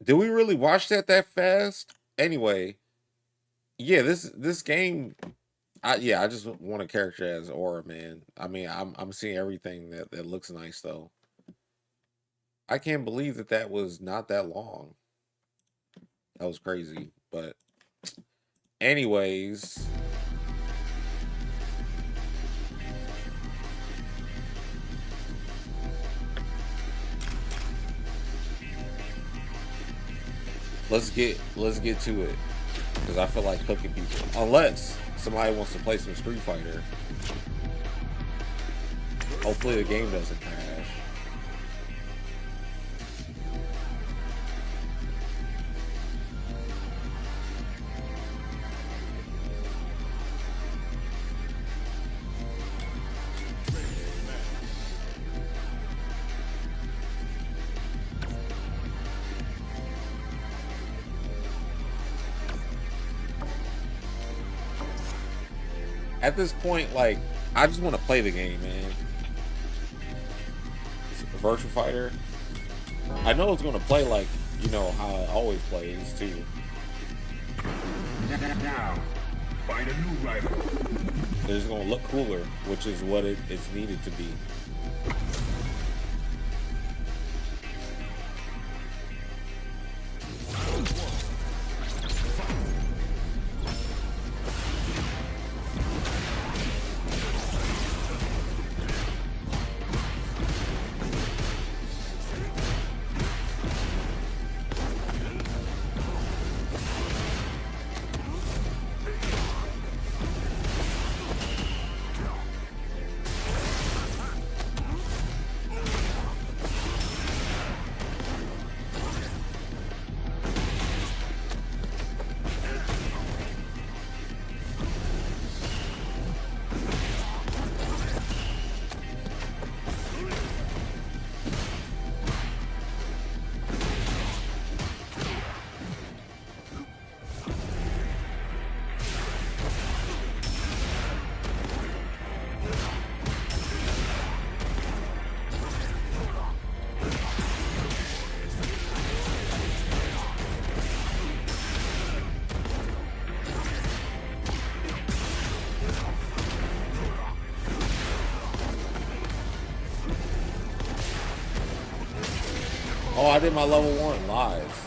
Did we really watch that fast? Anyway, yeah, this game, I just want a character as Aura, man. I mean, I'm seeing everything that looks nice though. I can't believe that was not that long. That was crazy, but anyways. Let's get to it, because I feel like cooking people. Unless somebody wants to play some Street Fighter. Hopefully the game doesn't crash. At this point, like, I just want to play the game, man. Virtua Fighter. I know it's going to play like, you know, how it always plays, too. Now, find a new rival. It's going to look cooler, which is what it's needed to be. Oh, I did my level 1 live.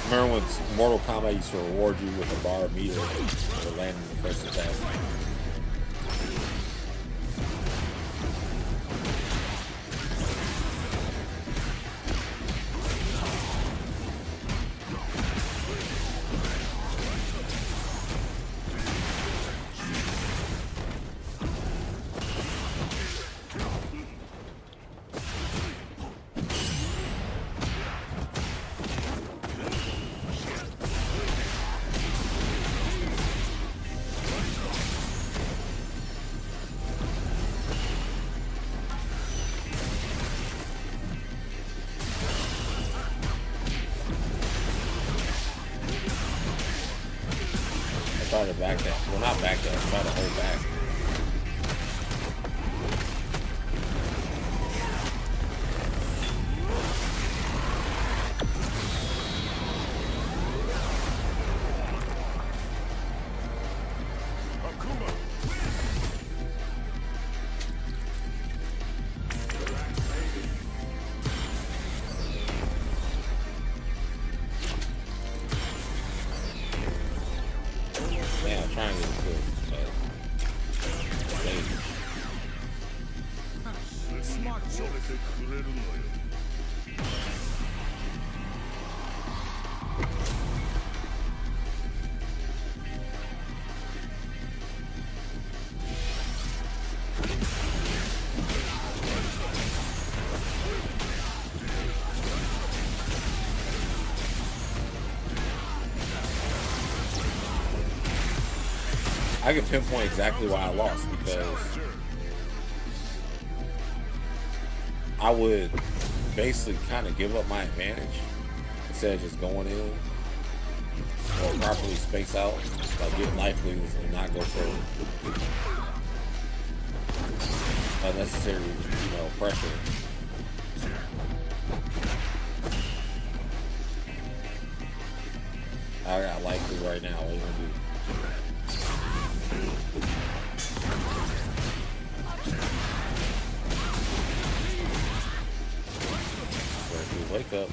Remember when Mortal Kombat used to reward you with a bar meter for landing the first attack? Try to back that. Well, not back that. Try to hold back. I can pinpoint exactly why I lost, because I would basically kind of give up my advantage instead of just going in or properly space out, like get life leads and not go for unnecessary, pressure. I got life lead right now. What are you gonna do? Wake up.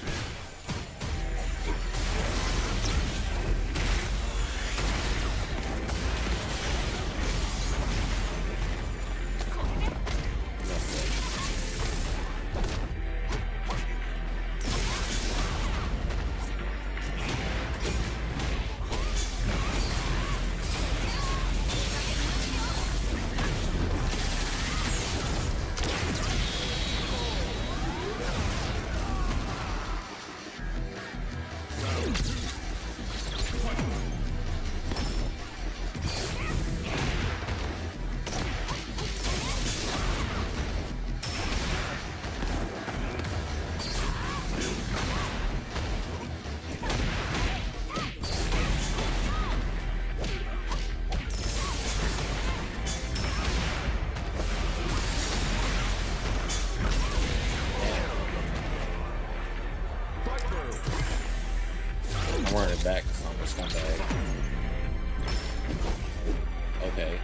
I'm running back because I'm a scumbag. Okay.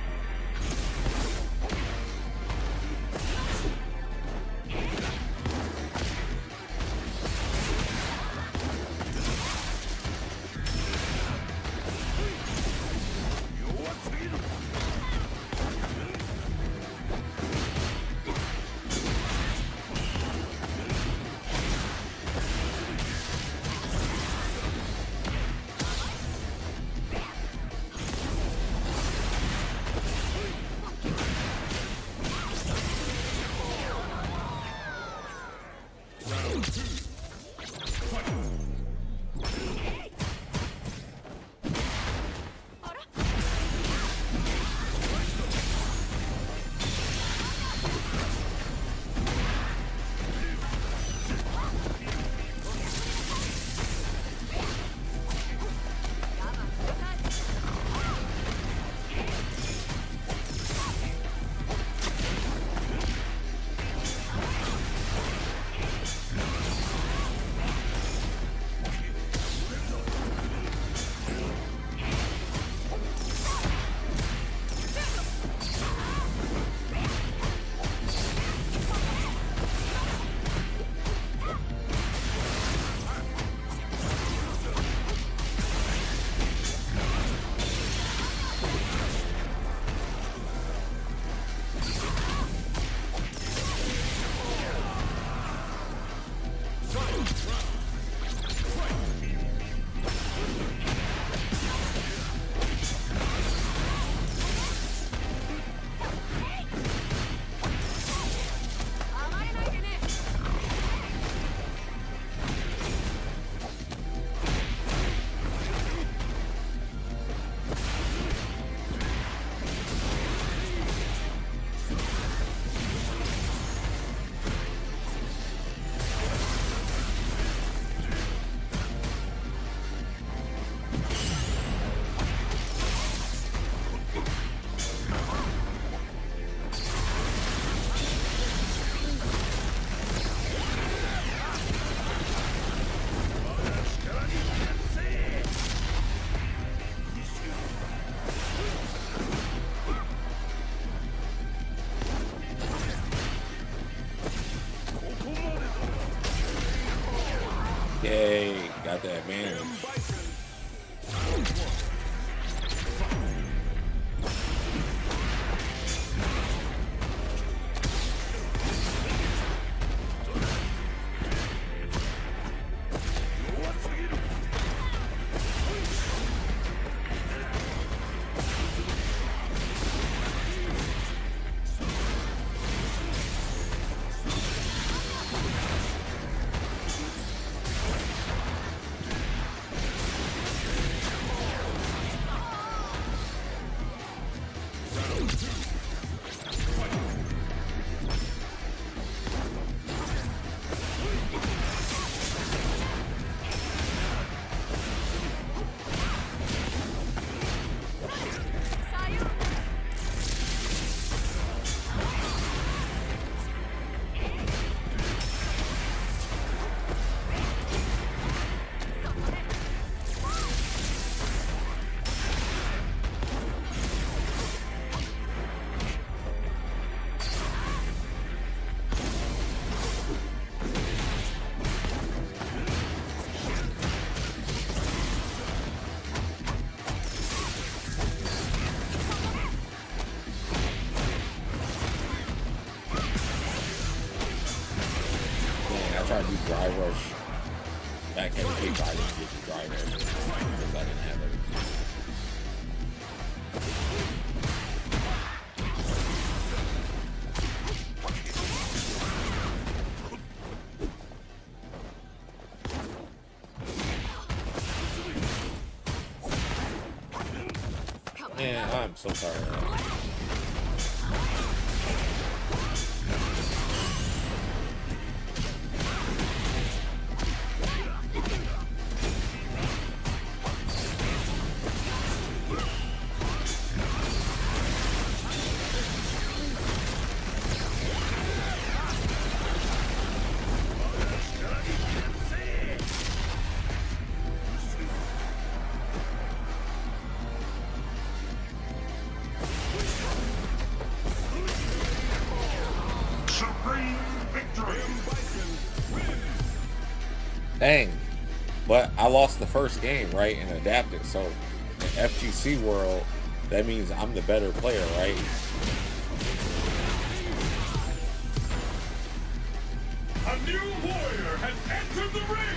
Yay, got that man. dry rush. Back at the case, I didn't get the dry rush because I didn't have it. Man, I'm so tired of that. Dang, but I lost the first game, right, and adapted. So in FGC world, that means I'm the better player, right? A new warrior has entered the ring!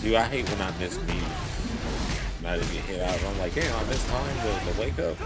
Dude, I hate when I miss meetings. And I just get hit out. I'm like, damn, I missed time to wake up.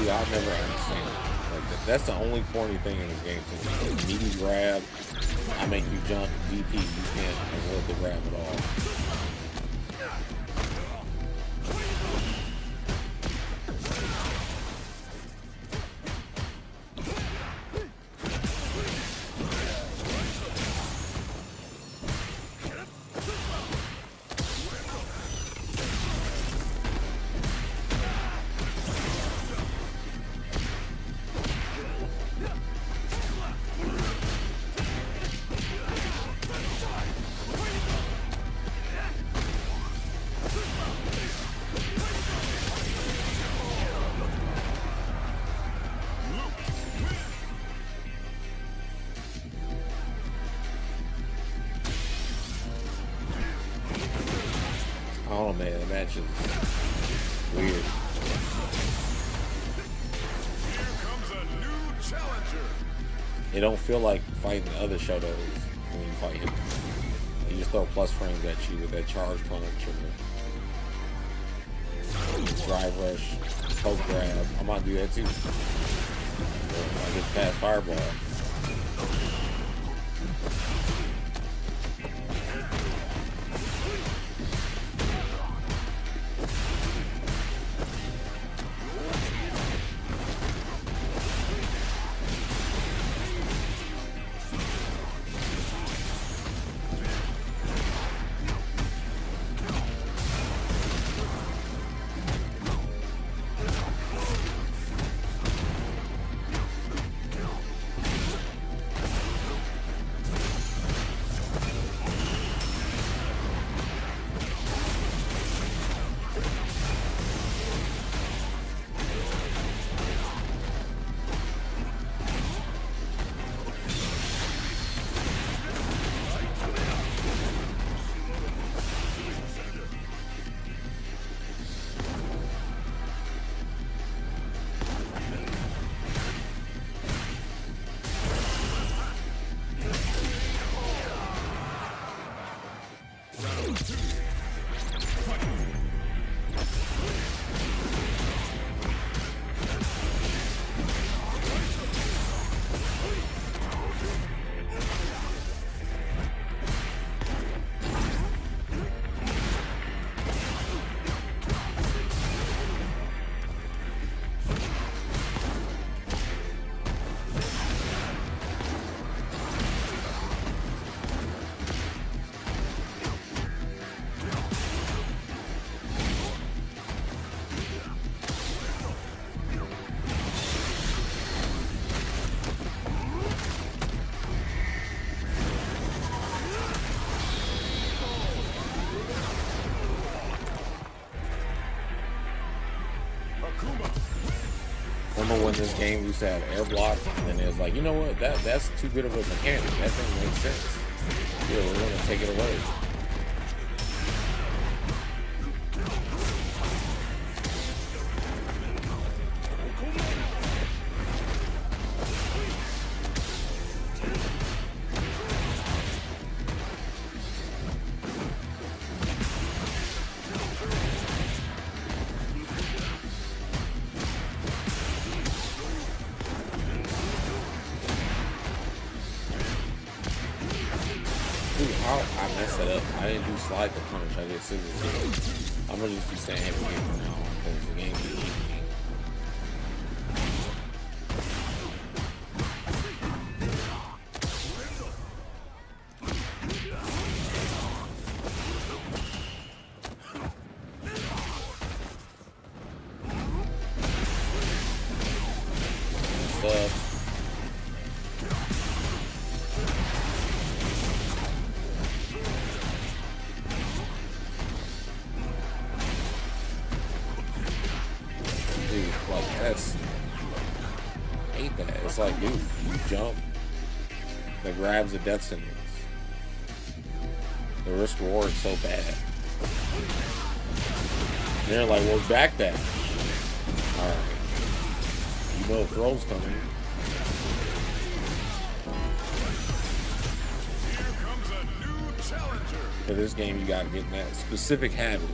I'll never understand it. Like, that's the only corny thing in this game to me. Meaty grab, I make you jump, DP, you can't avoid the grab at all. Oh man, the match is weird. Here comes a new challenger. It don't feel like fighting the other Shadows when you fight him. He just throw plus frames at you with that charge punch or the drive rush. poke grab. I might do that too. I get past fireball. Remember when this game used to have air block, and it was like, you know what, that's too good of a mechanic. That doesn't make sense. Yeah, we're gonna take it away. I messed it up. I didn't do slide to punch. I did scissors kick. I'm gonna just be saying heavy kick from now on because the game is easy. It's like, dude, you jump, that grabs a death sentence. The risk reward is so bad. And they're like, well, back that. Alright. You know the throw's coming. Here comes a new challenger. For this game, you gotta get in that specific habit.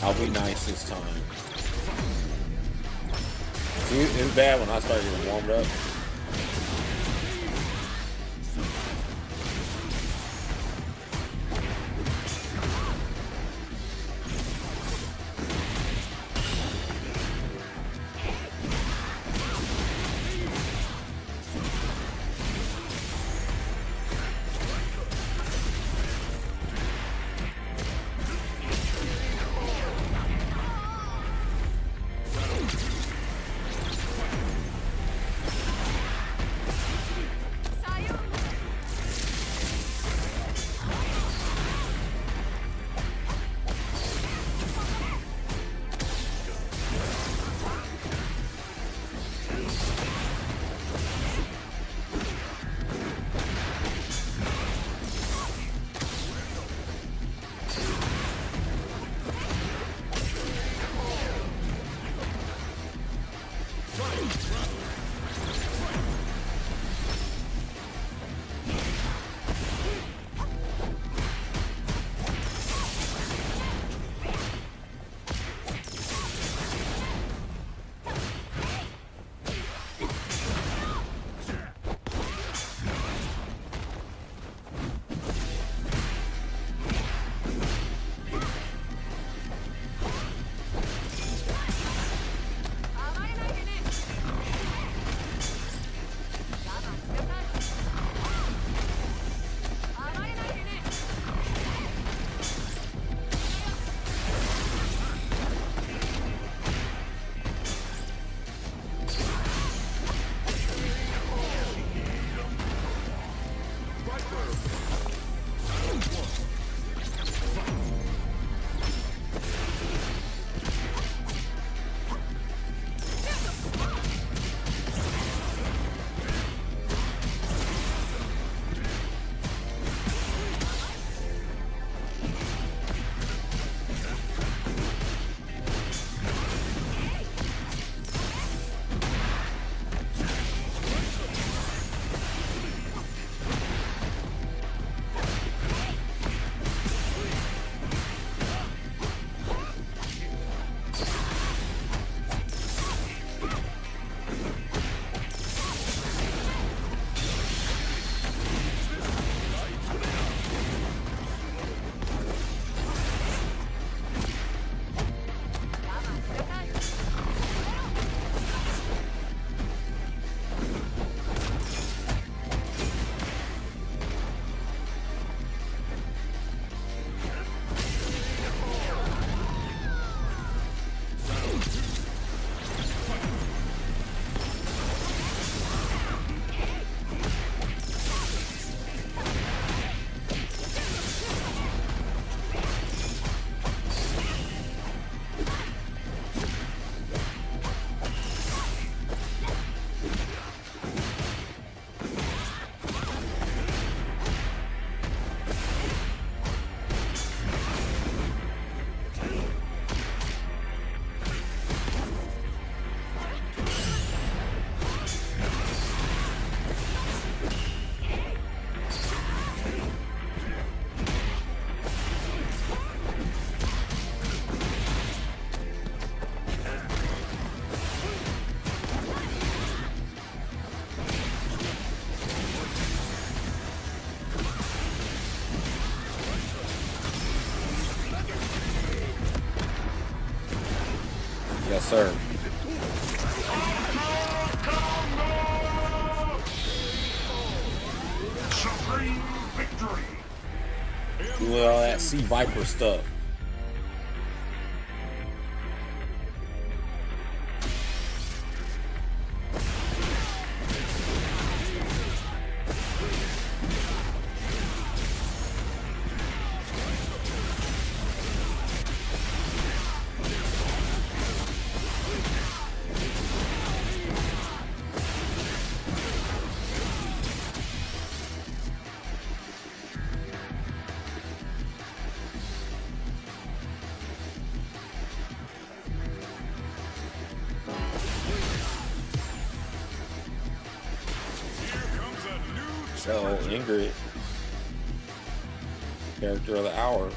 I'll be nice this time. See, it's bad when I start getting warmed up. Yes, sir. Supreme victory. Do all that Sea Viper stuff. So, Ingrid, character of the hour.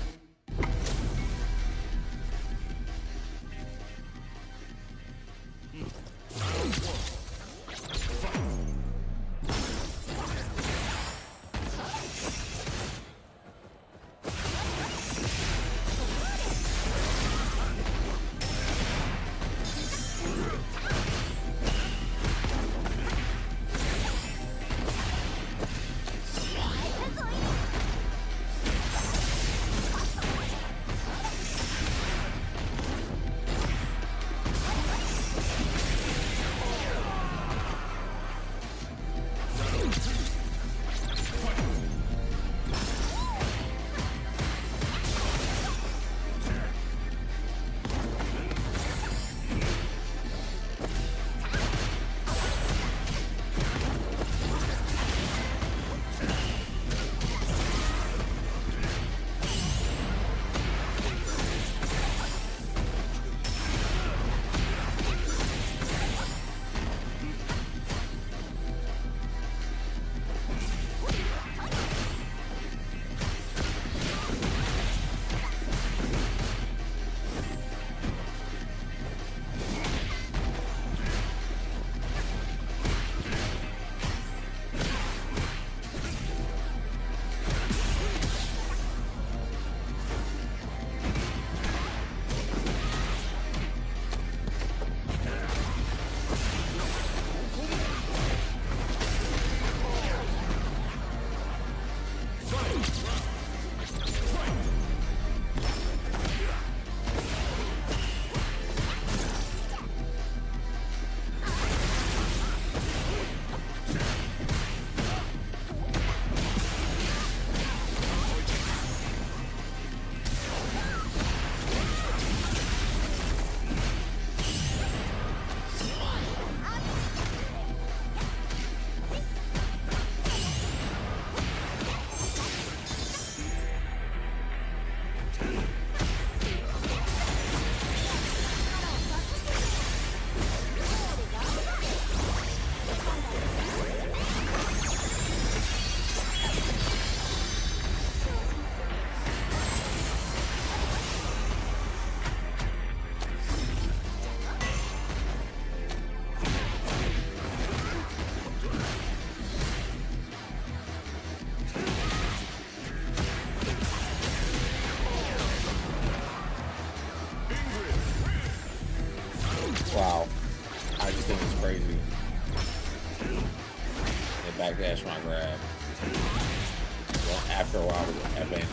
dash my grab. Well, after a while, with advantage.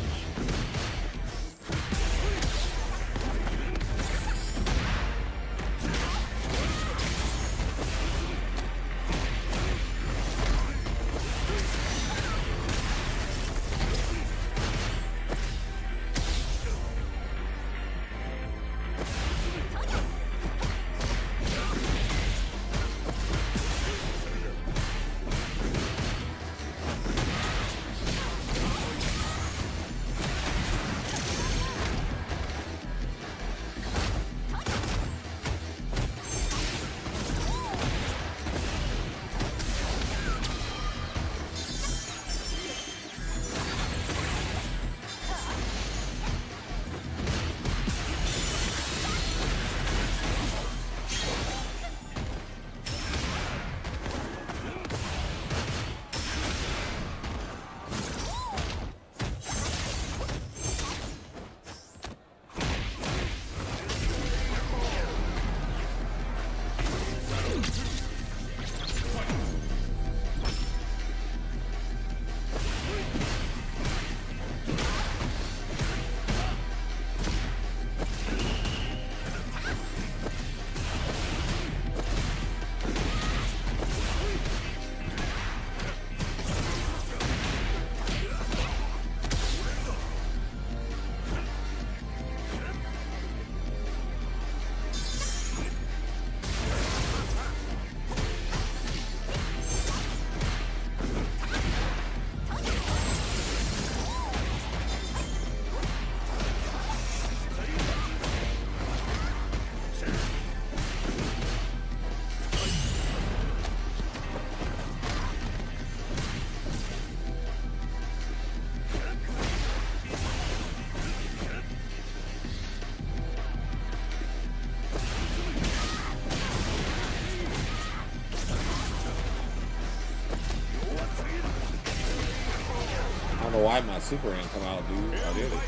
I don't know why my super didn't come out, dude. I did it.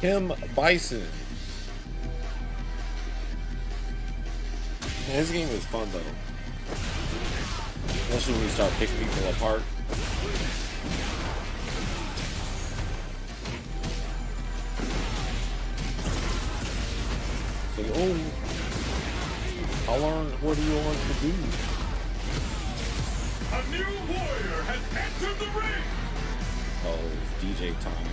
Him Bison. Man, this game is fun though. Especially when you start picking people apart. Like, oh, I learned what do you want to do? A new warrior has entered the ring! Oh, it's DJ time.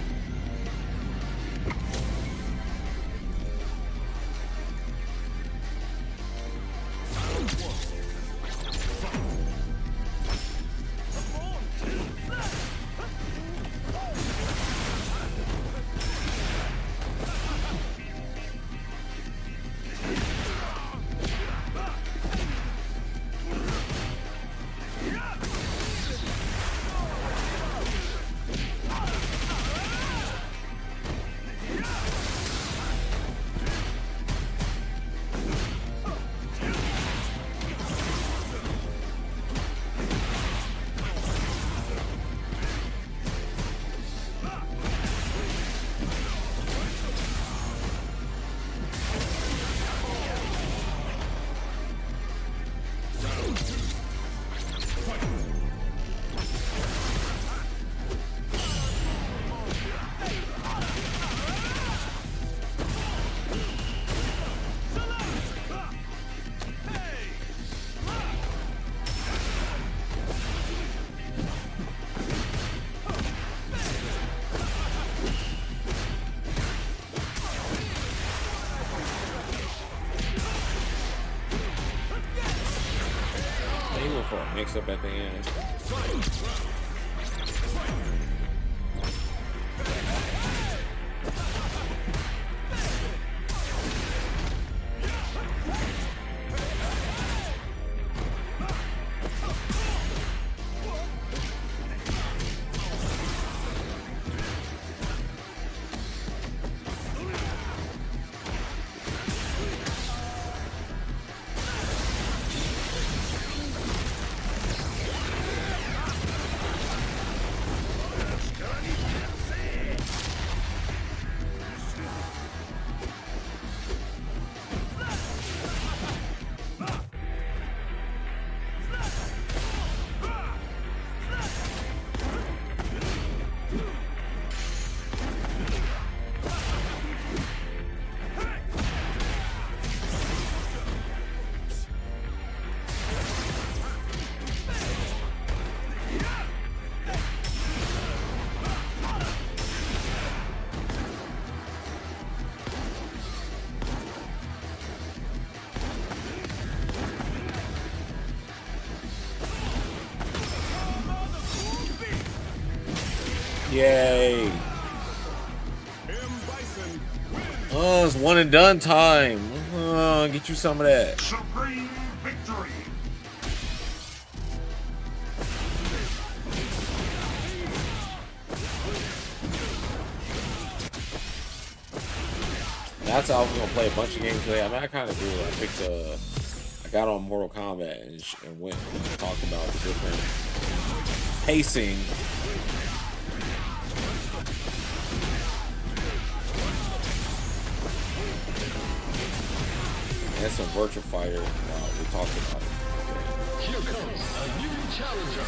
For a mix up at the end. Yay. Oh, it's one and done time. Get you some of that. Supreme victory! That's how I was gonna play a bunch of games today. I mean, I kind of do. I got on Mortal Kombat and went and talked about different pacing. And some Virtua Fighter. We talked about it. Here comes a new challenger.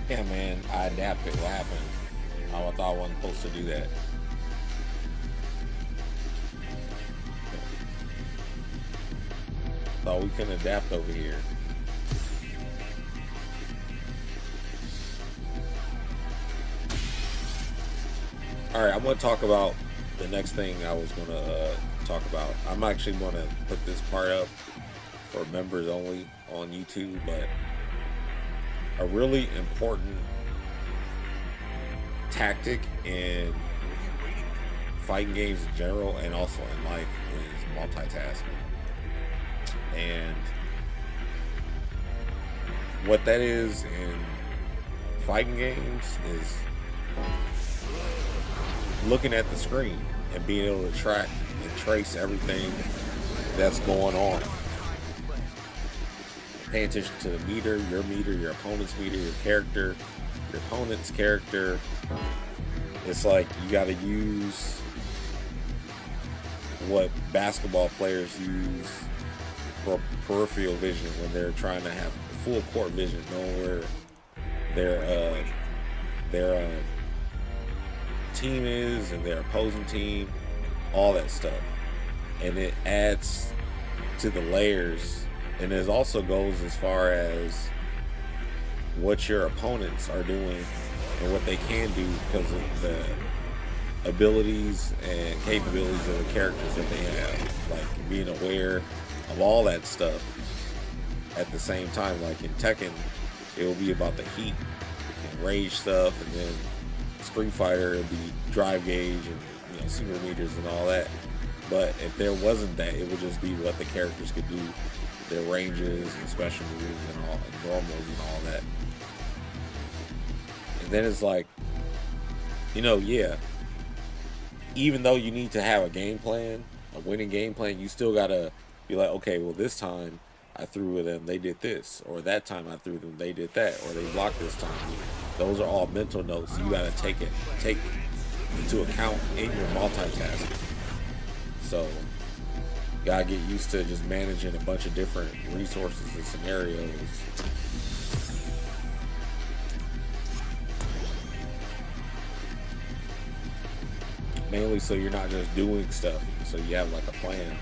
Yeah, man, I adapted. What happened? I thought I wasn't supposed to do that. Thought we couldn't adapt over here. Alright, I'm going to talk about the next thing I was going to talk about. I'm actually going to put this part up for members only on YouTube, but a really important tactic in fighting games in general and also in life is multitasking. And what that is in fighting games is looking at the screen and being able to track and trace everything that's going on. Pay attention to the meter, your opponent's meter, your character, your opponent's character. It's like you got to use what basketball players use for peripheral vision when they're trying to have full court vision, knowing where their team is and their opposing team, all that stuff. And it adds to the layers, and it also goes as far as what your opponents are doing and what they can do because of the abilities and capabilities of the characters that they have, like being aware of all that stuff at the same time. Like in Tekken, it will be about the heat and rage stuff, and then Street Fighter it'll be drive gauge and super meters and all that. But if there wasn't that, it would just be what the characters could do, their ranges and special moves and all, and normals and all that. And then it's like, yeah, even though you need to have a game plan, a winning game plan, you still gotta be like, okay, well this time I threw with them, they did this, or that time I threw them, they did that, or they blocked this time. Those are all mental notes you gotta take into account in your multitasking. So you gotta get used to just managing a bunch of different resources and scenarios. Mainly so you're not just doing stuff, so you have like a plan.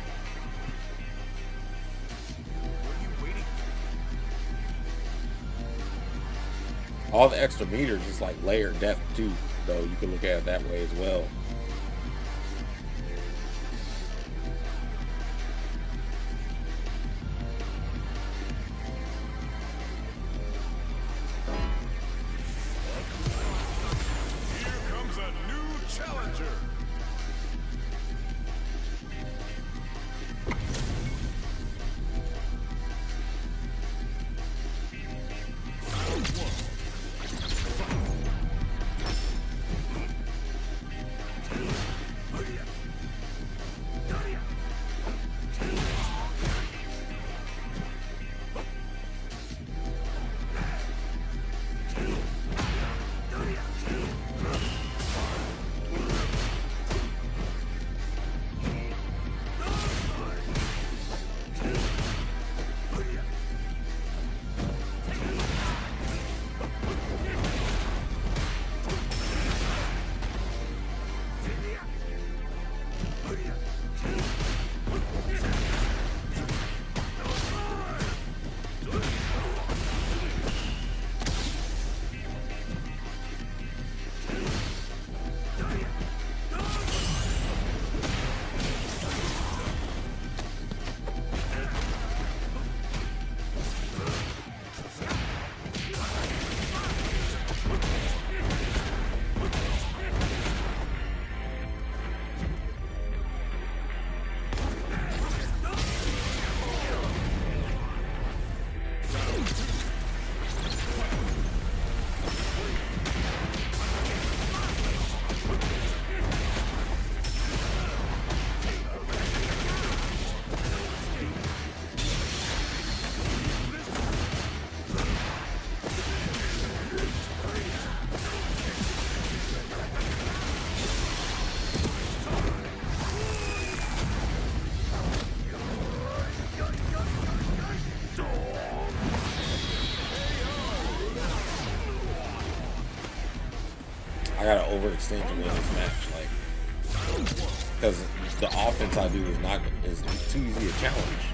All the extra meters is like layer depth too, though you can look at it that way as well. Here comes a new challenger. I gotta overextend to win this match, like, because the offense I do is too easy a challenge.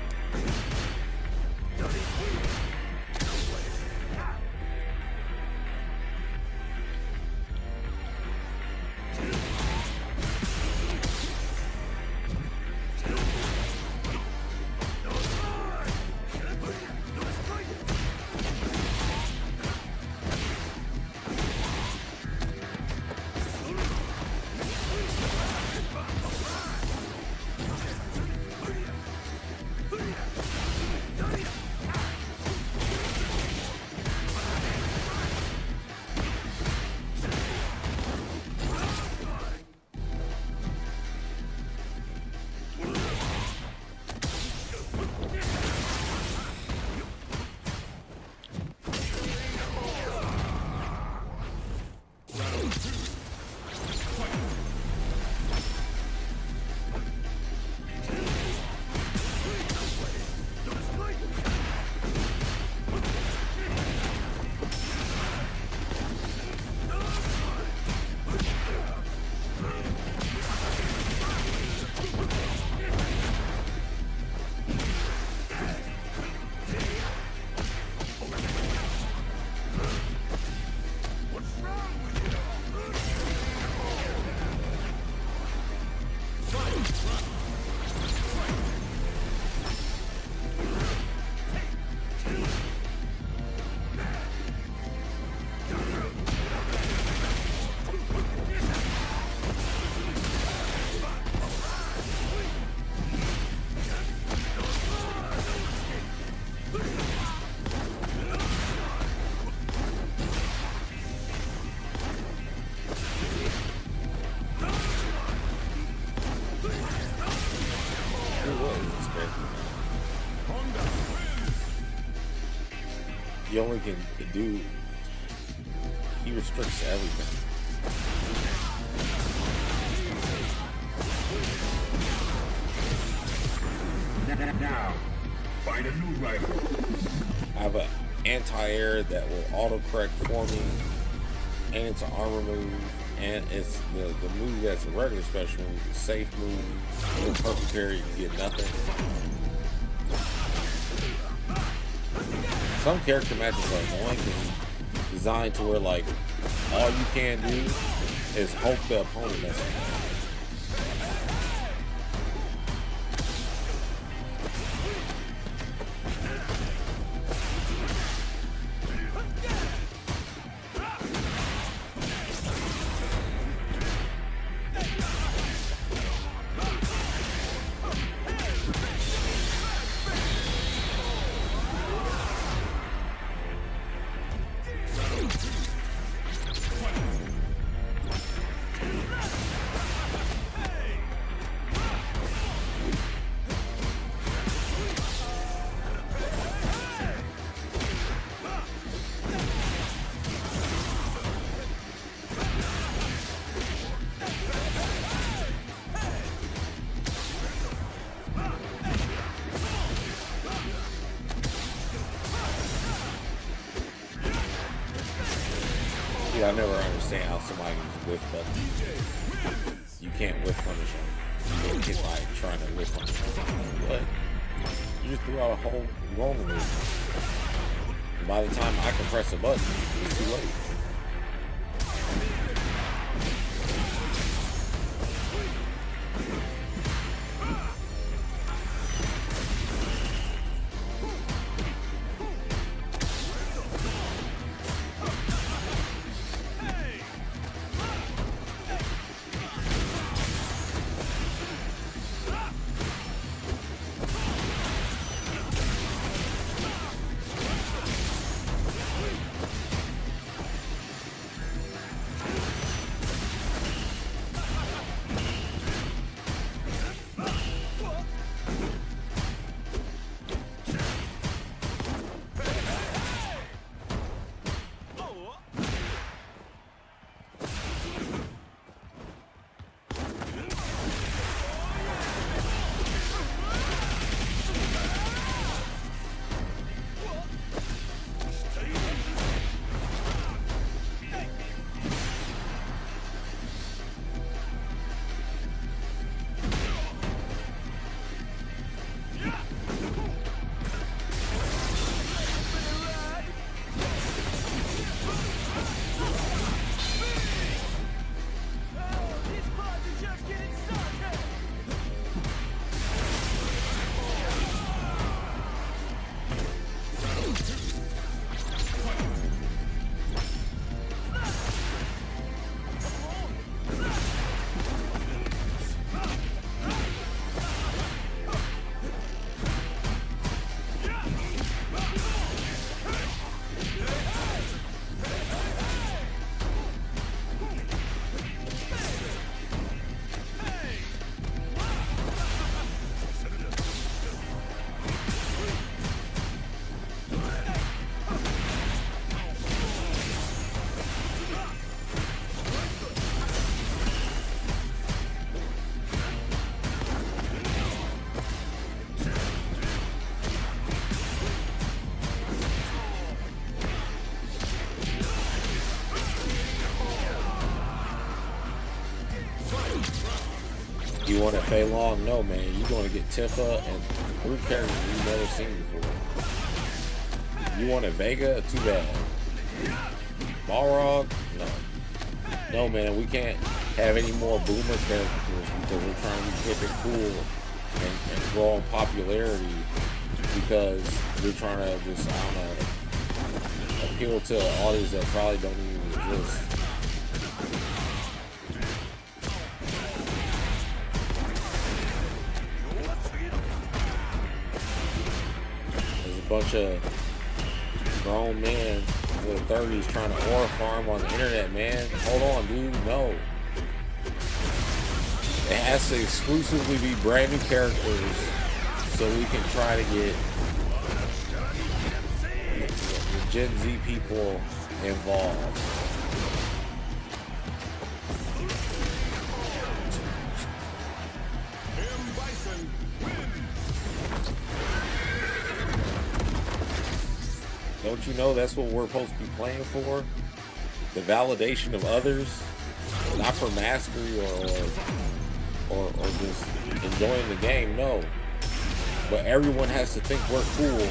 He only can do, he restricts everything. Now, find a new rival. I have an anti-air that will auto-correct for me, and it's an armor move, and it's the move that's a regular special move, a safe move, with perfect parry, you get nothing. Some character matches are annoying and designed to where, like, all you can do is hope the opponent doesn't. I never understand how somebody can whiff buttons. You can't whiff punish them. You get like trying to whiff punish them. What? You just threw out a whole roll move. And by the time I can press a button, it's too late. You want a Fei Long? No, man. You're going to get Tifa and 3 characters you've never seen before. You want a Vega? Too bad. Balrog? No. No, man. We can't have any more boomer characters because we're trying to keep it cool and grow in popularity because we're trying to just, I don't know, appeal to an audience that probably don't even exist. There's a bunch of grown men in their 30s trying to aura farm on the internet, man. Hold on, dude. No. It has to exclusively be brand new characters so we can try to get the Gen Z people involved. Don't you know that's what we're supposed to be playing for? The validation of others, not for mastery or just enjoying the game, no. But everyone has to think we're cool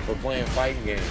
for playing fighting games.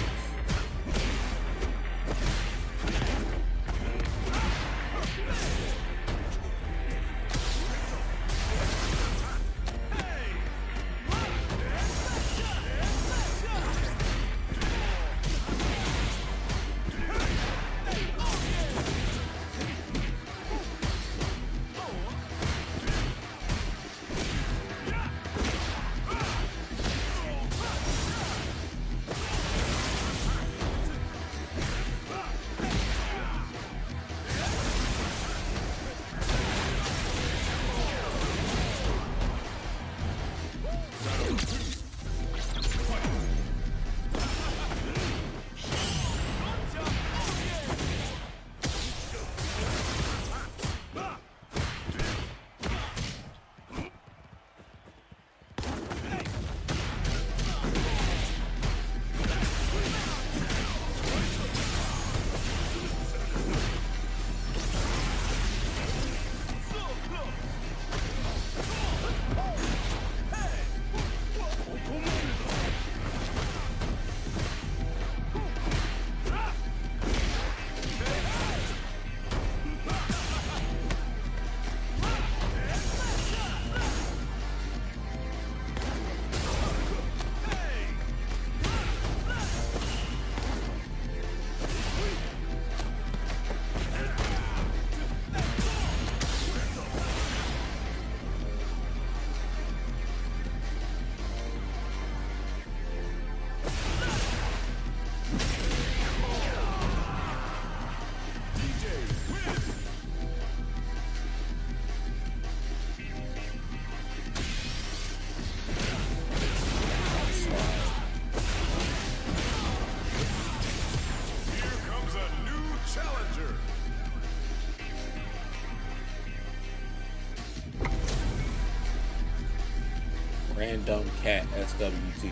Random Cat SWT.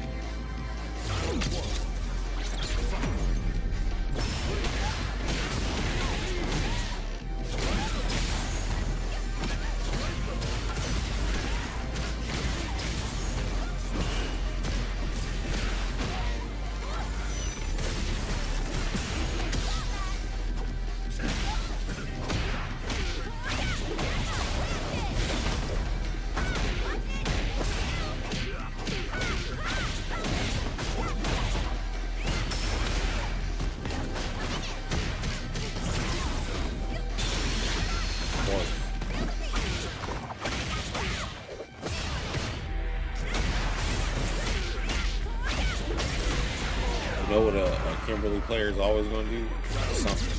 You know what a Kimberly player is always going to do? Something.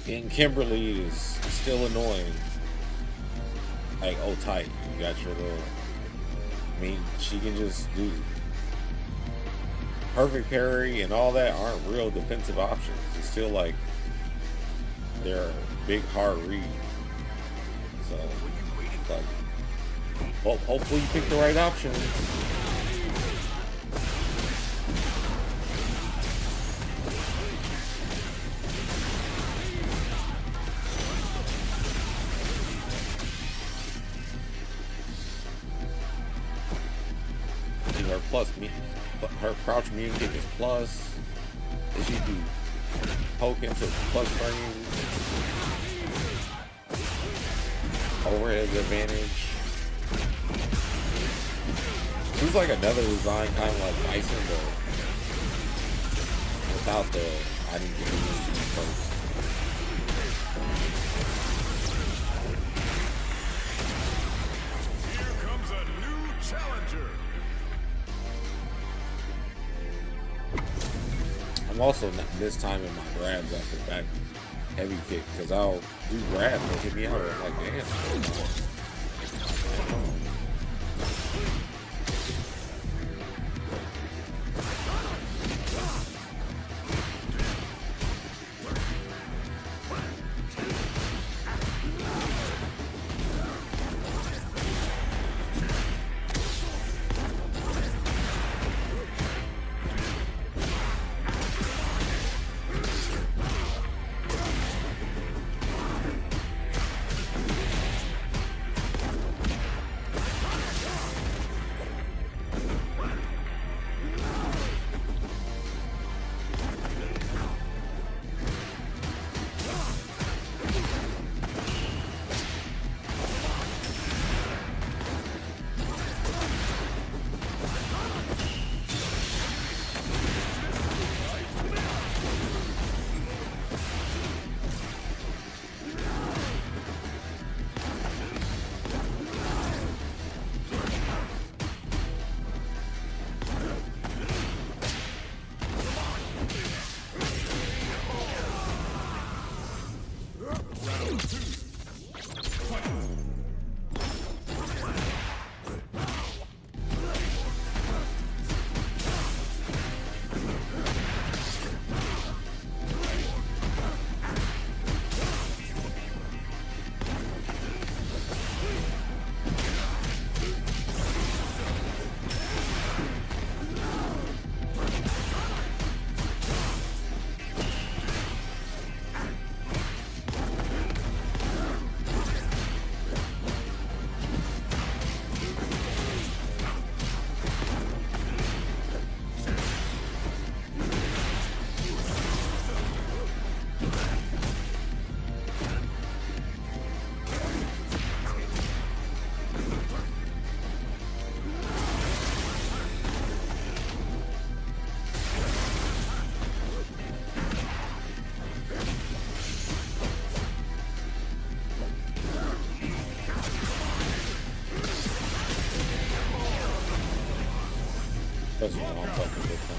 And Kimberly is still annoying. Like, oh, tight. You got your little. I mean, she can just do perfect parry and all that aren't real defensive options. It's still like they're a big hard read. So, like, well, hopefully you pick the right option. Her plus me, her crouch mean kick is plus. And she do poke into plus frames. Overhead advantage. She's like another design, kind of like Bison, but without the I didn't get the moves first. Here comes a new challenger. I'm also not this time in my grabs after back heavy kick because I'll do grabs and hit me out. I'm like, damn. That's what I'm fucking big time.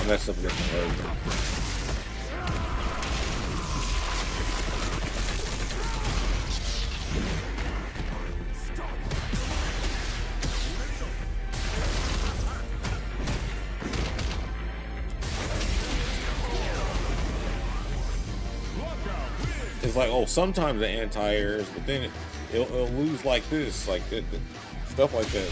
I messed up against the version. It's like, oh, sometimes the anti-airs, but then it'll lose like this, like stuff like that.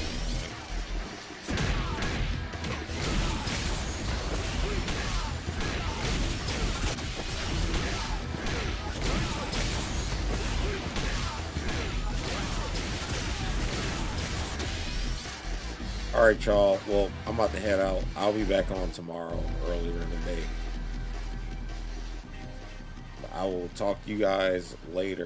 All right, y'all. Well, I'm about to head out. I'll be back on tomorrow, earlier in the day. I will talk to you guys later.